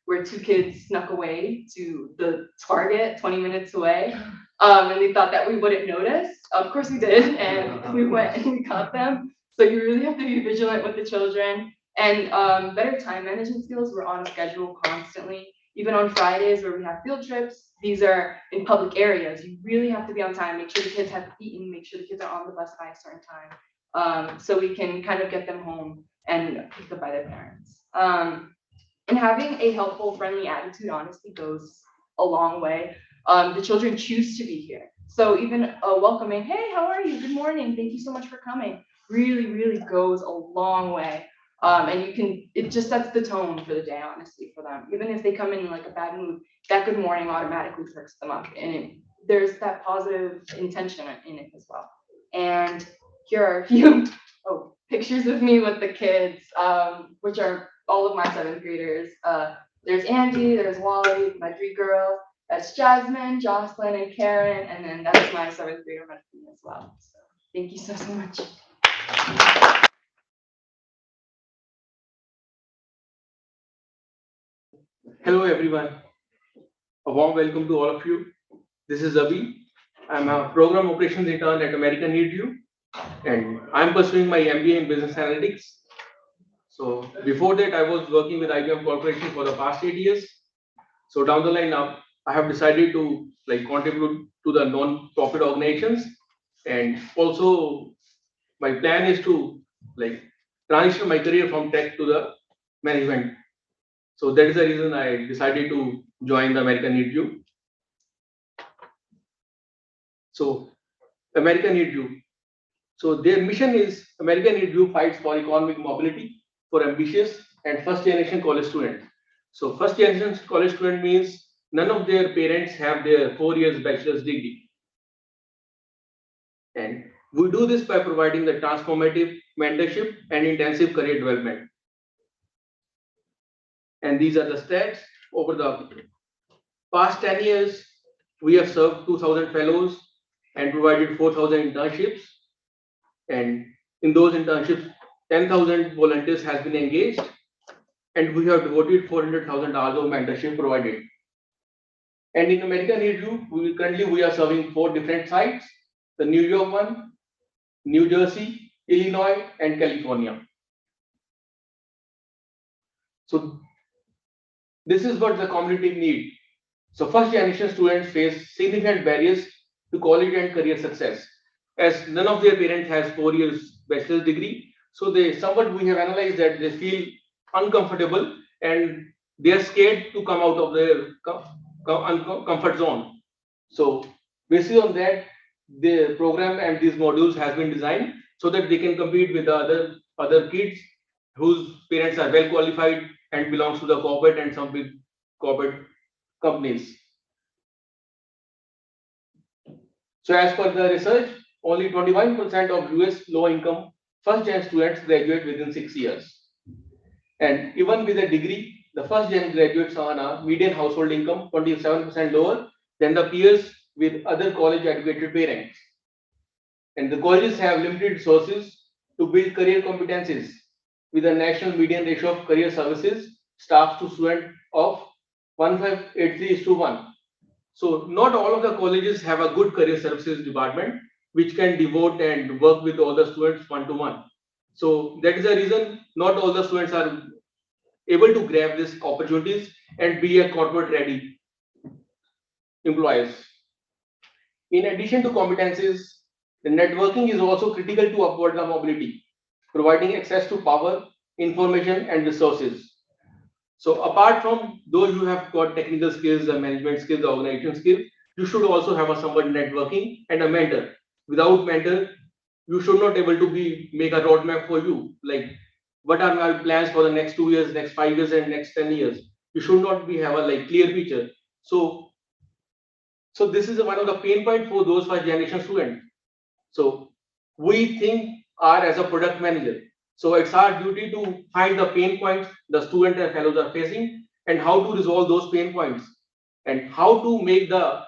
where 2 kids snuck away to the target 20 minutes away, and they thought that we wouldn't notice. Of course we did, and we went and we caught them. So you really have to be vigilant with the children, and better time management skills. We're on schedule constantly. Even on Fridays where we have field trips, these are in public areas. You really have to be on time, make sure the kids have eaten, make sure the kids are on the bus by a certain time, so we can kind of get them home and picked up by their parents. And having a helpful, friendly attitude honestly goes a long way. The children choose to be here. So even a welcoming, hey, how are you? Good morning. Thank you so much for coming. Really, really goes a long way. And it just sets the tone for the day, honestly, for them. Even if they come in like a bad mood, that good morning automatically perks them up. And there's that positive intention in it as well. And here are a few pictures of me with the kids, which are all of my 7th graders. There's Andy, there's Wally, my 3 girls. That's Jasmine, Jocelyn, and Karen. And then that's my 7th grader as well. So thank you so much. Hello everyone, a warm welcome to all of you. This is Abhi. I'm a program operations intern at American Needview, and I'm pursuing my MBA in business analytics. So before that, I was working with IBM Corporation for the past 8 years. So down the line now, I have decided to contribute to the non-profit organizations, and also my plan is to transition my career from tech to the management. So that is the reason I decided to join the American Needview. So American Needview. So their mission is American Needview fights for economic mobility for ambitious and first generation college students. So first generation college student means none of their parents have their 4 years bachelor's degree. And we do this by providing the transformative mentorship and intensive career development. And these are the stats. Over the past 10 years, we have served 2,000 fellows and provided 4,000 internships. And in those internships, 10,000 volunteers has been engaged, and we have devoted $400,000 of mentorship provided. And in American Needview, currently we are serving 4 different sites: the New York one, New Jersey, Illinois, and California. So This is what the community need. So first generation students face significant barriers to college and career success, as none of their parents has 4 years bachelor's degree. So they somewhat we have analyzed that they feel uncomfortable and they are scared to come out of their comfort zone. So based on that, the program and these modules has been designed so that they can compete with the other kids whose parents are well qualified and belongs to the corporate and some big corporate companies. So as per the research, only 21% of US low-income first-gen students graduate within 6 years. And even with a degree, the first-gen graduates earn a median household income 27% lower than the peers with other college-educated parents. And the colleges have limited resources to build career competencies with a national median ratio of career services staff to student of 1583:1. So not all of the colleges have a good career services department which can devote and work with all the students one-to-one. So that is the reason not all the students are able to grab these opportunities and be a corporate ready employees. In addition to competencies, the networking is also critical to upward the mobility, providing access to power, information, and resources. So apart from those who have got technical skills, the management skills, the organization skills, you should also have a somewhat networking and a mentor. Without mentor, you should not able to make a roadmap for you. Like what are my plans for the next 2 years, next 5 years, and next 10 years? You should not have a clear picture. So this is one of the pain point for those first generation students. So we think are as a product manager. So it's our duty to find the pain points the student and fellows are facing and how to resolve those pain points and how to make the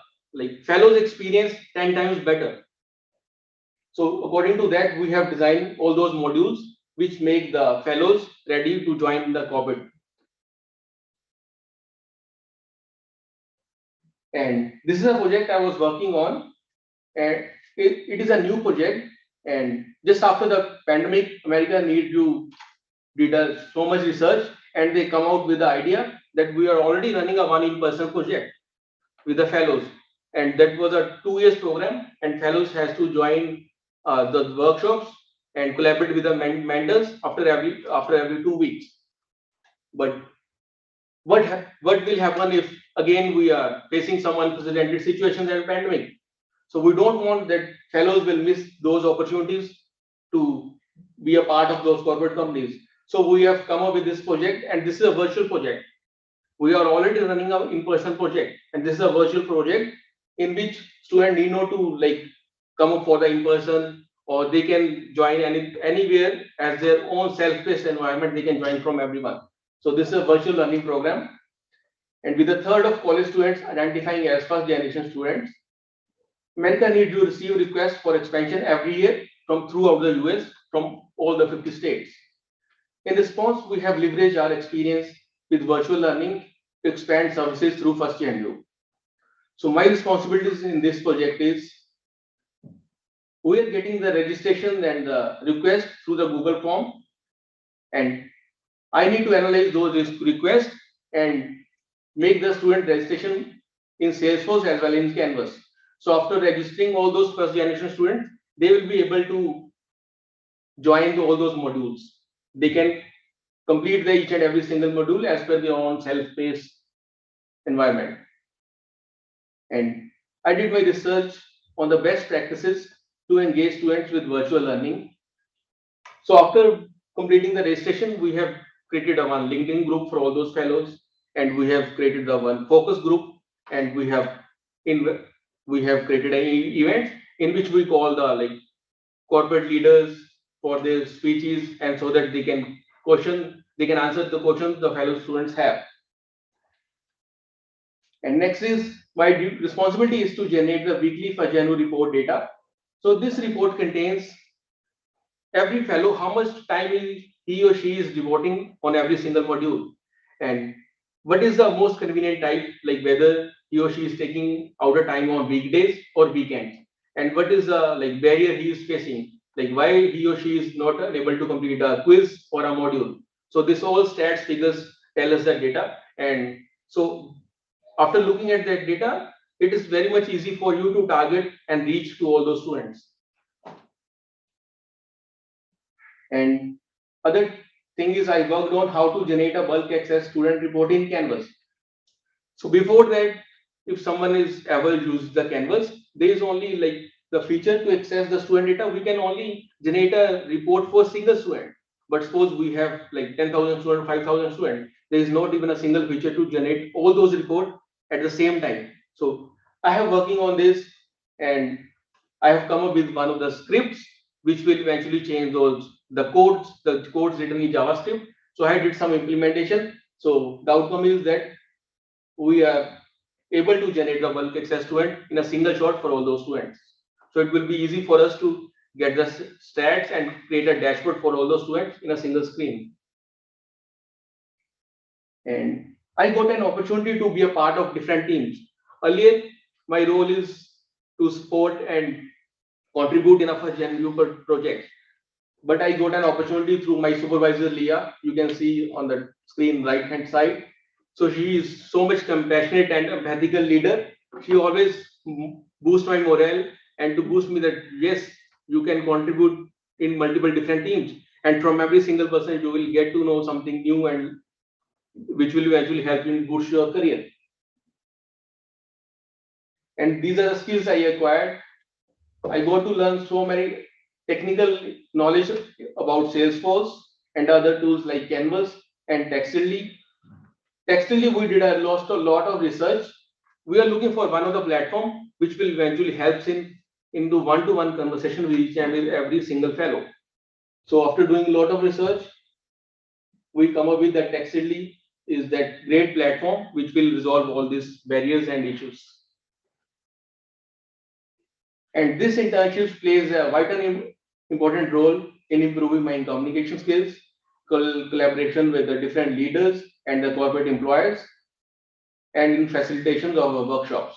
fellows experience 10 times better. So according to that, we have designed all those modules which make the fellows ready to join the corporate. And this is a project I was working on, and it is a new project. And just after the pandemic, America did so much research, and they come out with the idea that we are already running a one in-person project with the fellows, and that was a 2 years program. And fellows has to join the workshops and collaborate with the mentors after every 2 weeks. But what will happen if again we are facing some unprecedented situations and pandemic? So we don't want that fellows will miss those opportunities to be a part of those corporate companies. So we have come up with this project, and this is a virtual project. We are already running an in-person project, and this is a virtual project in which students need not to come up for the in-person, or they can join anywhere as their own self-paced environment. They can join from everyone. So this is a virtual learning program, and with a third of college students identifying as first generation students, America needs to receive requests for expansion every year from throughout the US from all the 50 states. In response, we have leveraged our experience with virtual learning to expand services through First Gen U. So my responsibilities in this project is we are getting the registration and the request through the Google form, and I need to analyze those requests and make the student registration in Salesforce as well in Canvas. So after registering all those first generation students, they will be able to join all those modules. They can complete each and every single module as per their own self-paced environment. And I did my research on the best practices to engage students with virtual learning. So after completing the registration, we have created a one LinkedIn group for all those fellows, and we have created the one focus group, and we have created an event in which we call the corporate leaders for their speeches, and so that they can answer the questions the fellow students have. And next is my responsibility is to generate the weekly First Gen U report data. So this report contains every fellow how much time he or she is devoting on every single module, and what is the most convenient type, like whether he or she is taking out a time on weekdays or weekends, and what is the barrier he is facing, like why he or she is not able to complete a quiz or a module. So this all stats figures tell us that data, and So after looking at that data, it is very much easy for you to target and reach to all those students. And other thing is I worked on how to generate a bulk access student report in Canvas. So before that, if someone is ever used the Canvas, there is only like the feature to access the student data. We can only generate a report for a single student. But suppose we have like 10,000 students, 5,000 students, there is not even a single feature to generate all those reports at the same time. So I have working on this, and I have come up with one of the scripts which will eventually change the codes written in JavaScript. So I did some implementation. So the outcome is that we are able to generate the bulk access student in a single shot for all those students. So it will be easy for us to get the stats and create a dashboard for all those students in a single screen. And I got an opportunity to be a part of different teams. Earlier, my role is to support and contribute in a first gen project. But I got an opportunity through my supervisor, Leah. You can see on the screen right hand side. So she is so much compassionate and ethical leader. She always boosts my morale and to boost me that yes, you can contribute in multiple different teams. And from every single person, you will get to know something new and which will eventually help you in boost your career. And these are the skills I acquired. I got to learn so many technical knowledge about Salesforce and other tools like Canvas and Textily. Textily, we did a lot of research. We are looking for one of the platform which will eventually help into one-to-one conversation with each and every single fellow. So after doing a lot of research, we come up with that Textily is that great platform which will resolve all these barriers and issues. And this internship plays a vital important role in improving my communication skills, collaboration with the different leaders and the corporate employers, and in facilitation of workshops.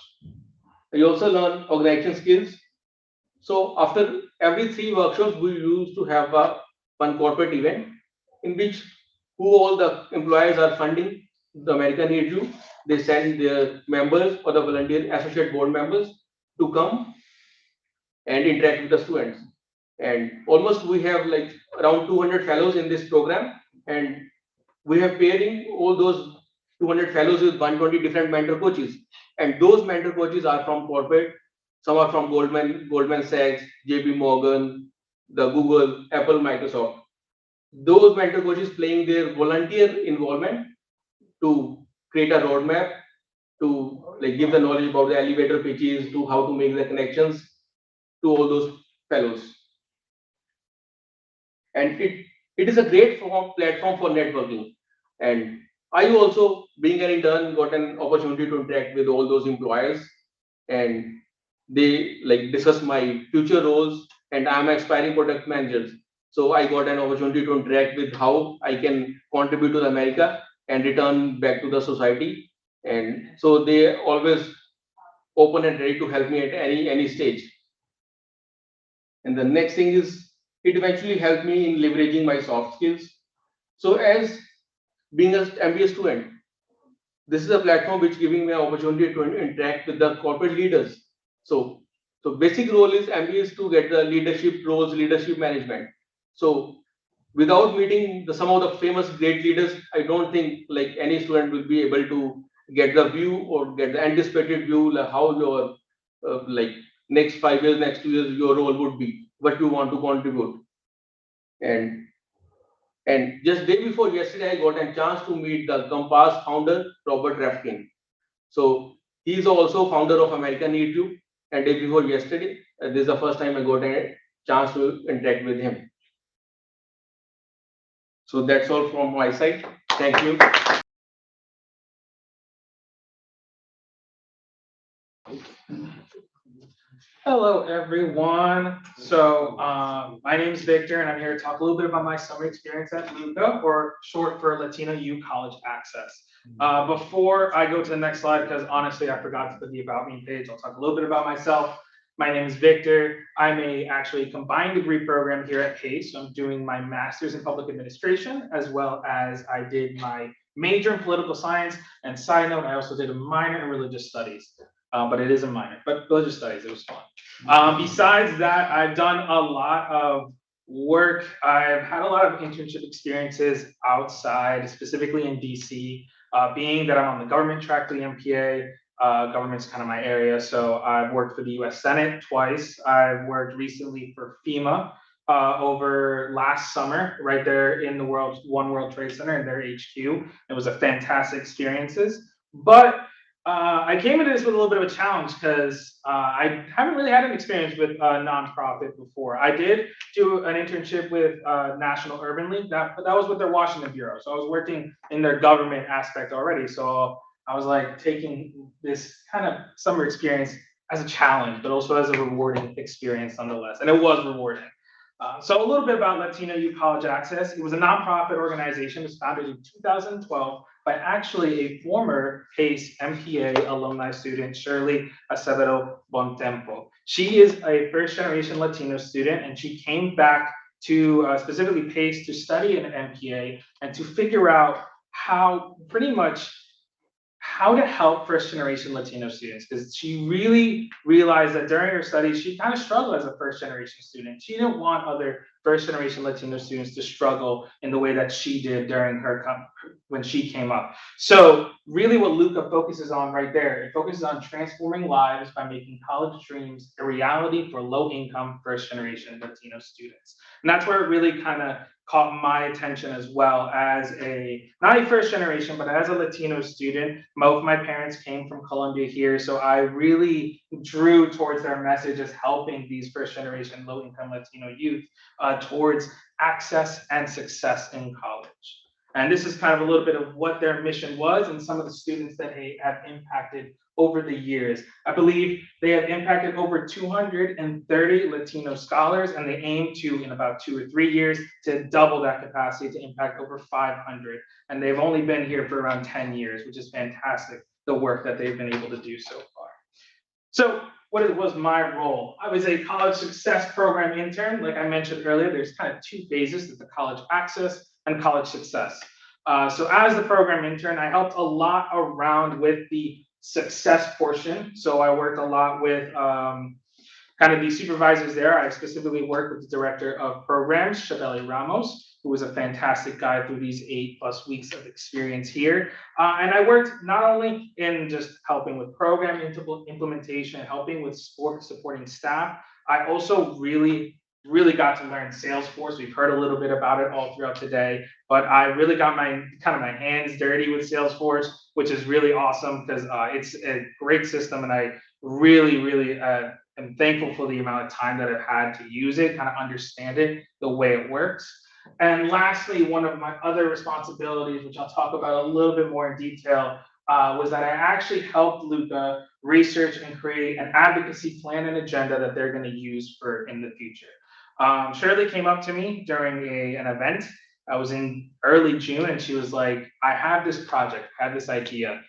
I also learn organization skills. So after every 3 workshops, we used to have one corporate event in which who all the employers are funding the American Need You. They send their members or the volunteer associate board members to come and interact with the students. And almost we have like around 200 fellows in this program, and we have pairing all those 200 fellows with 120 different mentor coaches. And those mentor coaches are from corporate. Some are from Goldman Sachs, JP Morgan, the Google, Apple, Microsoft. Those mentor coaches playing their volunteer involvement to create a roadmap, to like give the knowledge about the elevator pitches, to how to make the connections to all those fellows. And it is a great platform for networking. And I also, being an intern, got an opportunity to interact with all those employers, and they like discuss my future roles. And I'm aspiring product manager, so I got an opportunity to interact with how I can contribute to America and return back to the society. And so they always open and ready to help me at any stage. And the next thing is it eventually helped me in leveraging my soft skills. So as being an MBA student, this is a platform which giving me an opportunity to interact with the corporate leaders. So basic role is MBA is to get the leadership roles, leadership management. So without meeting some of the famous great leaders, I don't think like any student will be able to get the view or get the anticipated view like how your like next 5 years, next 2 years, your role would be, what you want to contribute. And just day before yesterday, I got a chance to meet the Compass founder, Robert Reffkin. So he is also founder of American Need You. And day before yesterday, this is the first time I got a chance to interact with him. So that's all from my side. Thank you. Hello, everyone. So my name is Victor, and I'm here to talk a little bit about my summer experience at LUCA, or short for Latino Youth College Access. Before I go to the next slide, because honestly, I forgot to put the About Me page, I'll talk a little bit about myself. My name is Victor. I'm actually a combined degree program here at Pace. So I'm doing my master's in public administration, as well as I did my major in political science, and side note, I also did a minor in religious studies. But it is a minor, but religious studies, it was fun. Besides that, I've done a lot of work. I've had a lot of internship experiences outside, specifically in DC, being that I'm on the government track for the MPA. Government's kind of my area, so I've worked for the US Senate twice. I've worked recently for FEMA over last summer, right there in the One World Trade Center in their HQ. It was a fantastic experiences, but I came into this with a little bit of a challenge because I haven't really had an experience with a nonprofit before. I did do an internship with National Urban League, that was with their Washington bureau. So I was working in their government aspect already. So I was like taking this kind of summer experience as a challenge, but also as a rewarding experience nonetheless. And it was rewarding. So a little bit about Latino Youth College Access. It was a nonprofit organization. It was founded in 2012 by actually a former PACE MPA alumni student, Shirley Acevedo Bontempo. She is a first generation Latino student, and she came back to specifically PACE to study an MPA and to figure out how to help first generation Latino students, because she really realized that during her studies, she kind of struggled as a first generation student. She didn't want other first generation Latino students to struggle in the way that she did during when she came up. So really what LUCA focuses on right there, it focuses on transforming lives by making college dreams a reality for low income first generation Latino students. And that's where it really kind of caught my attention as well as not a first generation, but as a Latino student. Both of my parents came from Columbia here, so I really drew towards their message as helping these first generation low income Latino youth towards access and success in college. And this is kind of a little bit of what their mission was and some of the students that they have impacted over the years. I believe they have impacted over 230 Latino scholars, and they aim to, in about 2 or 3 years, to double that capacity to impact over 500. And they've only been here for around 10 years, which is fantastic, the work that they've been able to do so far. So what was my role? I was a college success program intern. Like I mentioned earlier, there's kind of 2 phases. There's the college access and college success. So as the program intern, I helped a lot around with the success portion. So I worked a lot with kind of the supervisors there. I specifically worked with the director of programs, Chabeli Ramos, who was a fantastic guy through these 8+ weeks of experience here. And I worked not only in just helping with program implementation, helping with supporting staff, I also really got to learn Salesforce. We've heard a little bit about it all throughout today, but I really got my hands dirty with Salesforce, which is really awesome because it's a great system, and I really am thankful for the amount of time that I've had to use it, kind of understand it, the way it works. And lastly, one of my other responsibilities, which I'll talk about a little bit more in detail, was that I actually helped LUCA research and create an advocacy plan and agenda that they're going to use in the future. Shirley came up to me during an event. I was in early June, and she was like, I have this project, I have this idea.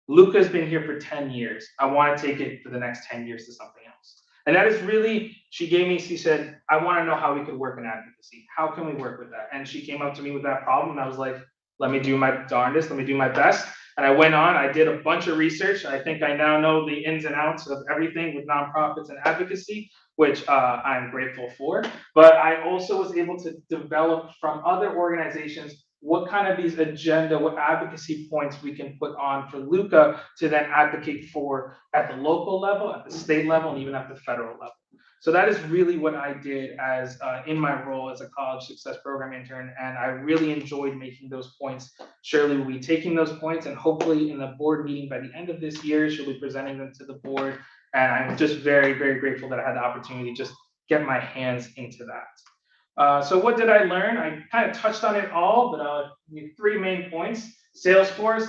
LUCA's been here for 10 years. I want to take it for the next 10 years to something else. And that is really, she said, I want to know how we could work in advocacy. How can we work with that? And she came up to me with that problem, and I was like, let me do my darndest, let me do my best. And I went on, I did a bunch of research. I think I now know the ins and outs of everything with nonprofits and advocacy, which I'm grateful for. But I also was able to develop from other organizations what kind of these agenda, what advocacy points we can put on for LUCA to then advocate for at the local level, at the state level, and even at the federal level. So that is really what I did as in my role as a college success program intern, and I really enjoyed making those points. Shirley will be taking those points, and hopefully in the board meeting by the end of this year, she'll be presenting them to the board. And I'm just very grateful that I had the opportunity to just get my hands into that. So what did I learn? I kind of touched on it all, but 3 main points. Salesforce,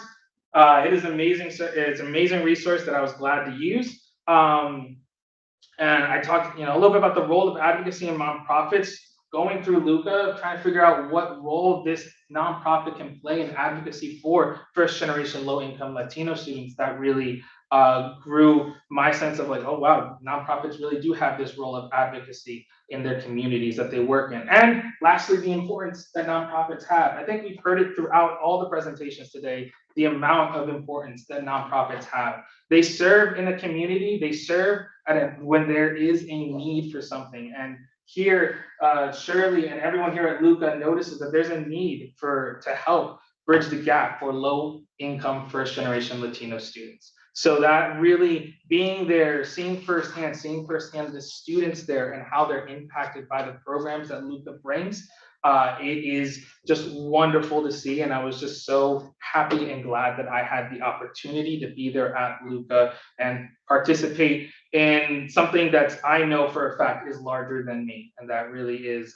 it is amazing. It's an amazing resource that I was glad to use. And I talked, a little bit about the role of advocacy in nonprofits, going through LUCA, trying to figure out what role this nonprofit can play in advocacy for first generation low income Latino students. That really grew my sense of like, oh wow, nonprofits really do have this role of advocacy in their communities that they work in. And lastly, the importance that nonprofits have. I think we've heard it throughout all the presentations today, the amount of importance that nonprofits have. They serve in a community, they serve when there is a need for something. And here, Shirley and everyone here at Luca notices that there's a need to help bridge the gap for low-income first-generation Latino students. So that really being there, seeing firsthand the students there and how they're impacted by the programs that Luca brings, it is just wonderful to see. And I was just so happy and glad that I had the opportunity to be there at Luca and participate in something that I know for a fact is larger than me. And that really is,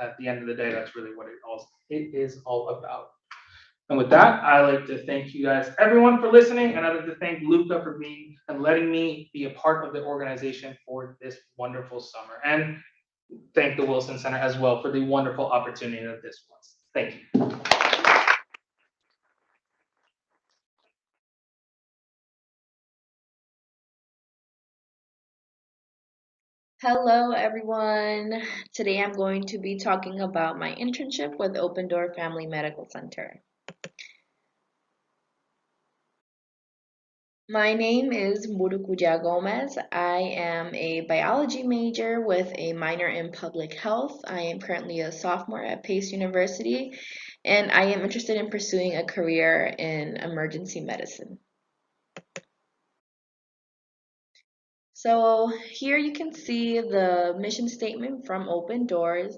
at the end of the day, that's really what it is all about. And with that, I'd like to thank you guys, everyone, for listening, and I'd like to thank Luca for being and letting me be a part of the organization for this wonderful summer, and thank the Wilson Center as well for the wonderful opportunity that this was. Thank you. Hello, everyone. Today I'm going to be talking about my internship with Open Door Family Medical Center. My name is Murucuya Gomez. I am a biology major with a minor in public health. I am currently a sophomore at Pace University, and I am interested in pursuing a career in emergency medicine. So here you can see the mission statement from Open Doors.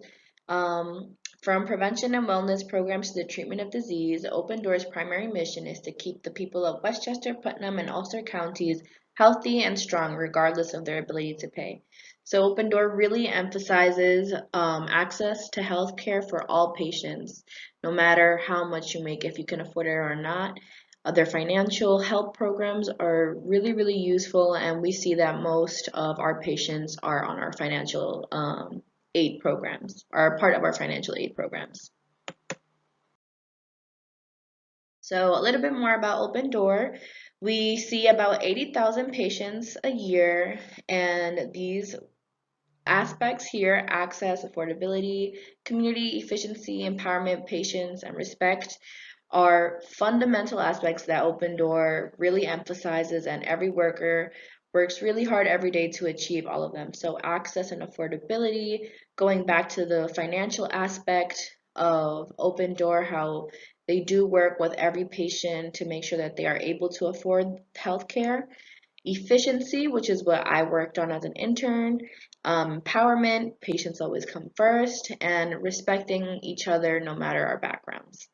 From prevention and wellness programs to the treatment of disease, Open Doors' primary mission is to keep the people of Westchester, Putnam, and Ulster counties healthy and strong regardless of their ability to pay. So Open Door really emphasizes access to health care for all patients, no matter how much you make, if you can afford it or not. Their financial help programs are really, really useful, and we see that most of our patients are on our financial aid programs, are part of our financial aid programs. So a little bit more about Open Door. We see about 80,000 patients a year, and these aspects here, access, affordability, community efficiency, empowerment, patience, and respect, are fundamental aspects that Open Door really emphasizes, and every worker works really hard every day to achieve all of them. So access and affordability, going back to the financial aspect of Open Door, how they do work with every patient to make sure that they are able to afford healthcare. Efficiency, which is what I worked on as an intern. Empowerment, patients always come first, and respecting each other no matter our backgrounds.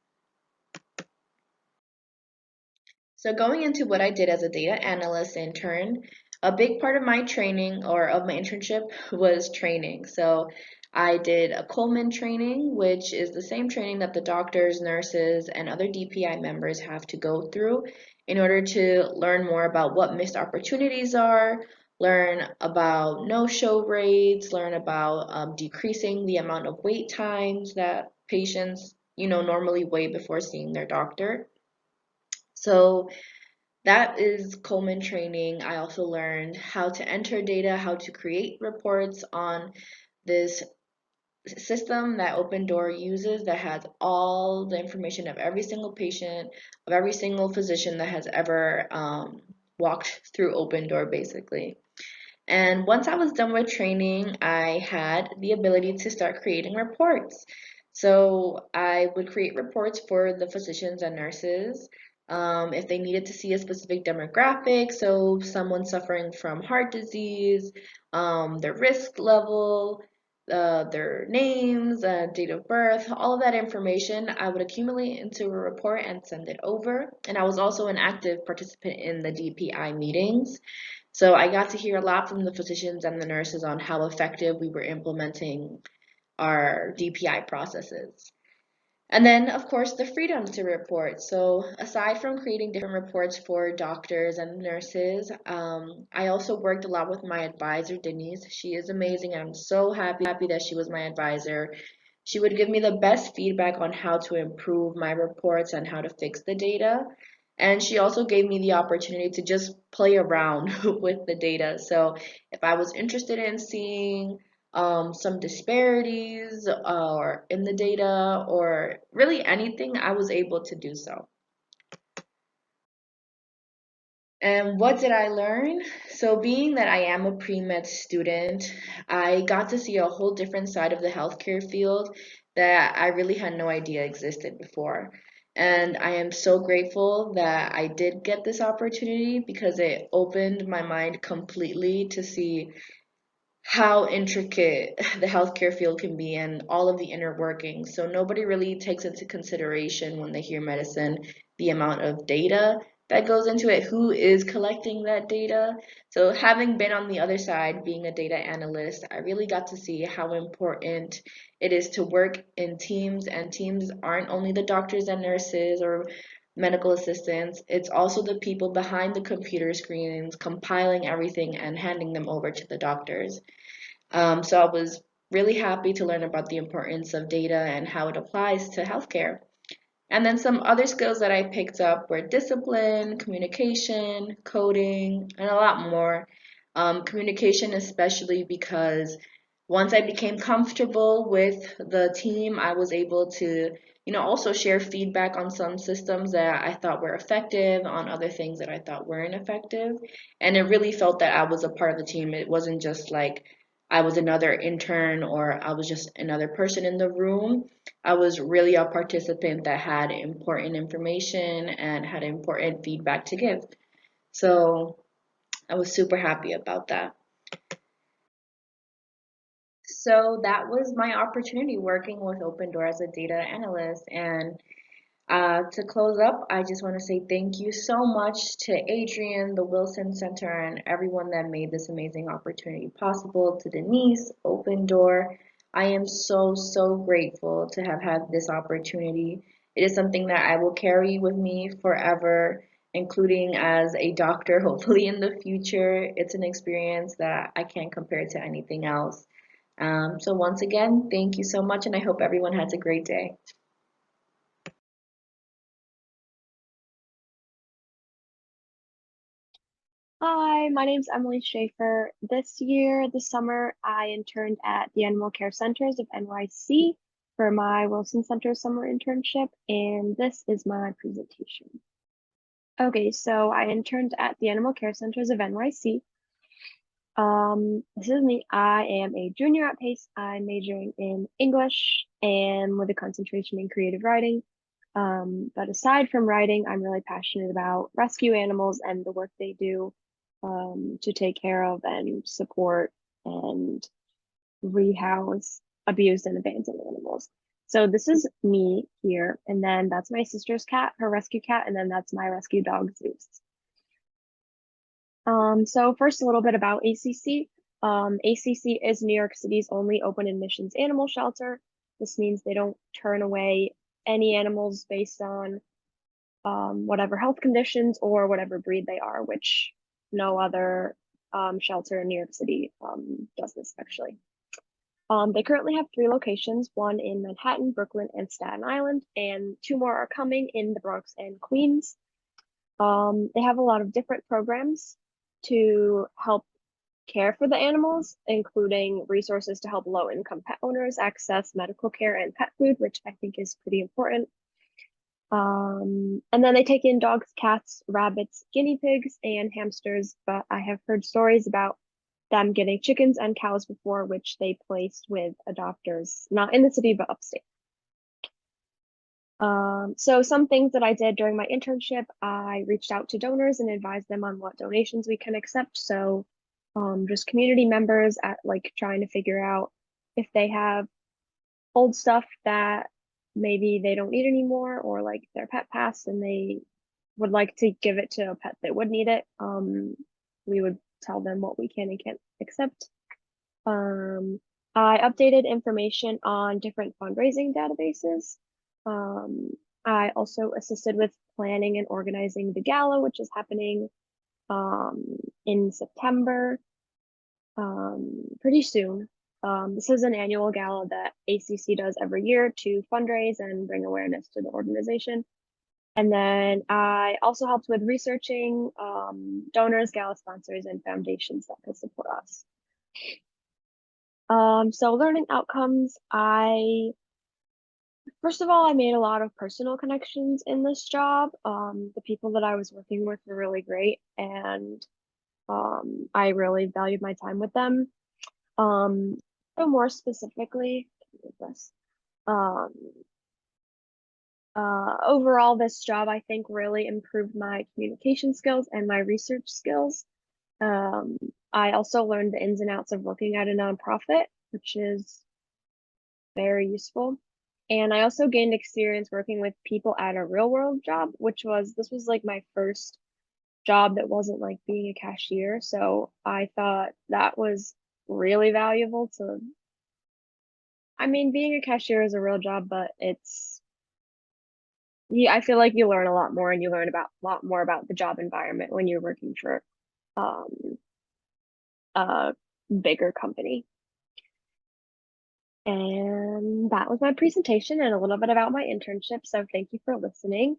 So going into what I did as a data analyst intern, a big part of my training or of my internship was training. So I did a Coleman training, which is the same training that the doctors, nurses, and other DPI members have to go through in order to learn more about what missed opportunities are, learn about no-show rates, learn about decreasing the amount of wait times that patients, normally wait before seeing their doctor. So that is Coleman training. I also learned how to enter data, how to create reports on this system that Open Door uses that has all the information of every single patient, of every single physician that has ever walked through Open Door, basically. And once I was done with training, I had the ability to start creating reports. So I would create reports for the physicians and nurses if they needed to see a specific demographic, so someone suffering from heart disease, their risk level, their names, date of birth, all of that information I would accumulate into a report and send it over. And I was also an active participant in the DPI meetings. So I got to hear a lot from the physicians and the nurses on how effective we were implementing our DPI processes. And then, of course, the freedom to report. So aside from creating different reports for doctors and nurses, I also worked a lot with my advisor, Denise. She is amazing. I'm so happy that she was my advisor. She would give me the best feedback on how to improve my reports and how to fix the data. And she also gave me the opportunity to just play around with the data. So if I was interested in seeing some disparities or in the data or really anything, I was able to do so. And what did I learn? So being that I am a pre-med student, I got to see a whole different side of the healthcare field that I really had no idea existed before. And I am so grateful that I did get this opportunity because it opened my mind completely to see how intricate the healthcare field can be and all of the inner workings. So nobody really takes into consideration when they hear medicine the amount of data that goes into it, who is collecting that data. So having been on the other side, being a data analyst, I really got to see how important it is to work in teams, and teams aren't only the doctors and nurses or medical assistants, it's also the people behind the computer screens compiling everything and handing them over to the doctors. So I was really happy to learn about the importance of data and how it applies to healthcare. And then some other skills that I picked up were discipline, communication, coding, and a lot more. Communication, especially because once I became comfortable with the team, I was able to, also share feedback on some systems that I thought were effective, on other things that I thought weren't effective. And it really felt that I was a part of the team. It wasn't just like I was another intern or I was just another person in the room. I was really a participant that had important information and had important feedback to give. So I was super happy about that. So that was my opportunity working with Open Door as a data analyst. And to close up, I just want to say thank you so much to Adrian, the Wilson Center, and everyone that made this amazing opportunity possible, to Denise, Open Door. I am so, so grateful to have had this opportunity. It is something that I will carry with me forever, including as a doctor, hopefully in the future. It's an experience that I can't compare to anything else. So once again, thank you so much, and I hope everyone has a great day. Hi, my name's Emily Schaefer. This summer, I interned at the Animal Care Centers of NYC for my Wilson Center summer internship, and this is my presentation. Okay, so I interned at the Animal Care Centers of NYC. This is me. I am a junior at Pace. I'm majoring in English and with a concentration in creative writing. But aside from writing, I'm really passionate about rescue animals and the work they do to take care of and support and rehouse abused and abandoned animals. So this is me here, and then that's my sister's cat, her rescue cat, and then that's my rescue dog, Zeus. So first, a little bit about ACC. ACC is New York City's only open admissions animal shelter. This means they don't turn away any animals based on whatever health conditions or whatever breed they are, which no other shelter in New York City does this actually. They currently have 3 locations, one in Manhattan, Brooklyn, and Staten Island, and 2 more are coming in the Bronx and Queens. They have a lot of different programs to help care for the animals, including resources to help low-income pet owners access medical care and pet food, which I think is pretty important. And then they take in dogs, cats, rabbits, guinea pigs, and hamsters, but I have heard stories about them getting chickens and cows before, which they placed with adopters, not in the city, but upstate. So some things that I did during my internship, I reached out to donors and advised them on what donations we can accept. So just community members at like trying to figure out if they have old stuff that maybe they don't need anymore, or like their pet passed and they would like to give it to a pet that would need it. We would tell them what we can and can't accept. I updated information on different fundraising databases. I also assisted with planning and organizing the gala, which is happening in September, pretty soon. This is an annual gala that ACC does every year to fundraise and bring awareness to the organization. And then I also helped with researching donors, gala sponsors, and foundations that could support us. So learning outcomes, first of all, I made a lot of personal connections in this job. The people that I was working with were really great, and I really valued my time with them. So more specifically, overall, this job I think really improved my communication skills and my research skills. I also learned the ins and outs of working at a nonprofit, which is very useful. And I also gained experience working with people at a real world job, this was like my first job that wasn't like being a cashier. So I thought that was really valuable being a cashier is a real job, but I feel like you learn a lot more and you learn a lot more about the job environment when you're working for a bigger company. And that was my presentation and a little bit about my internship. So thank you for listening.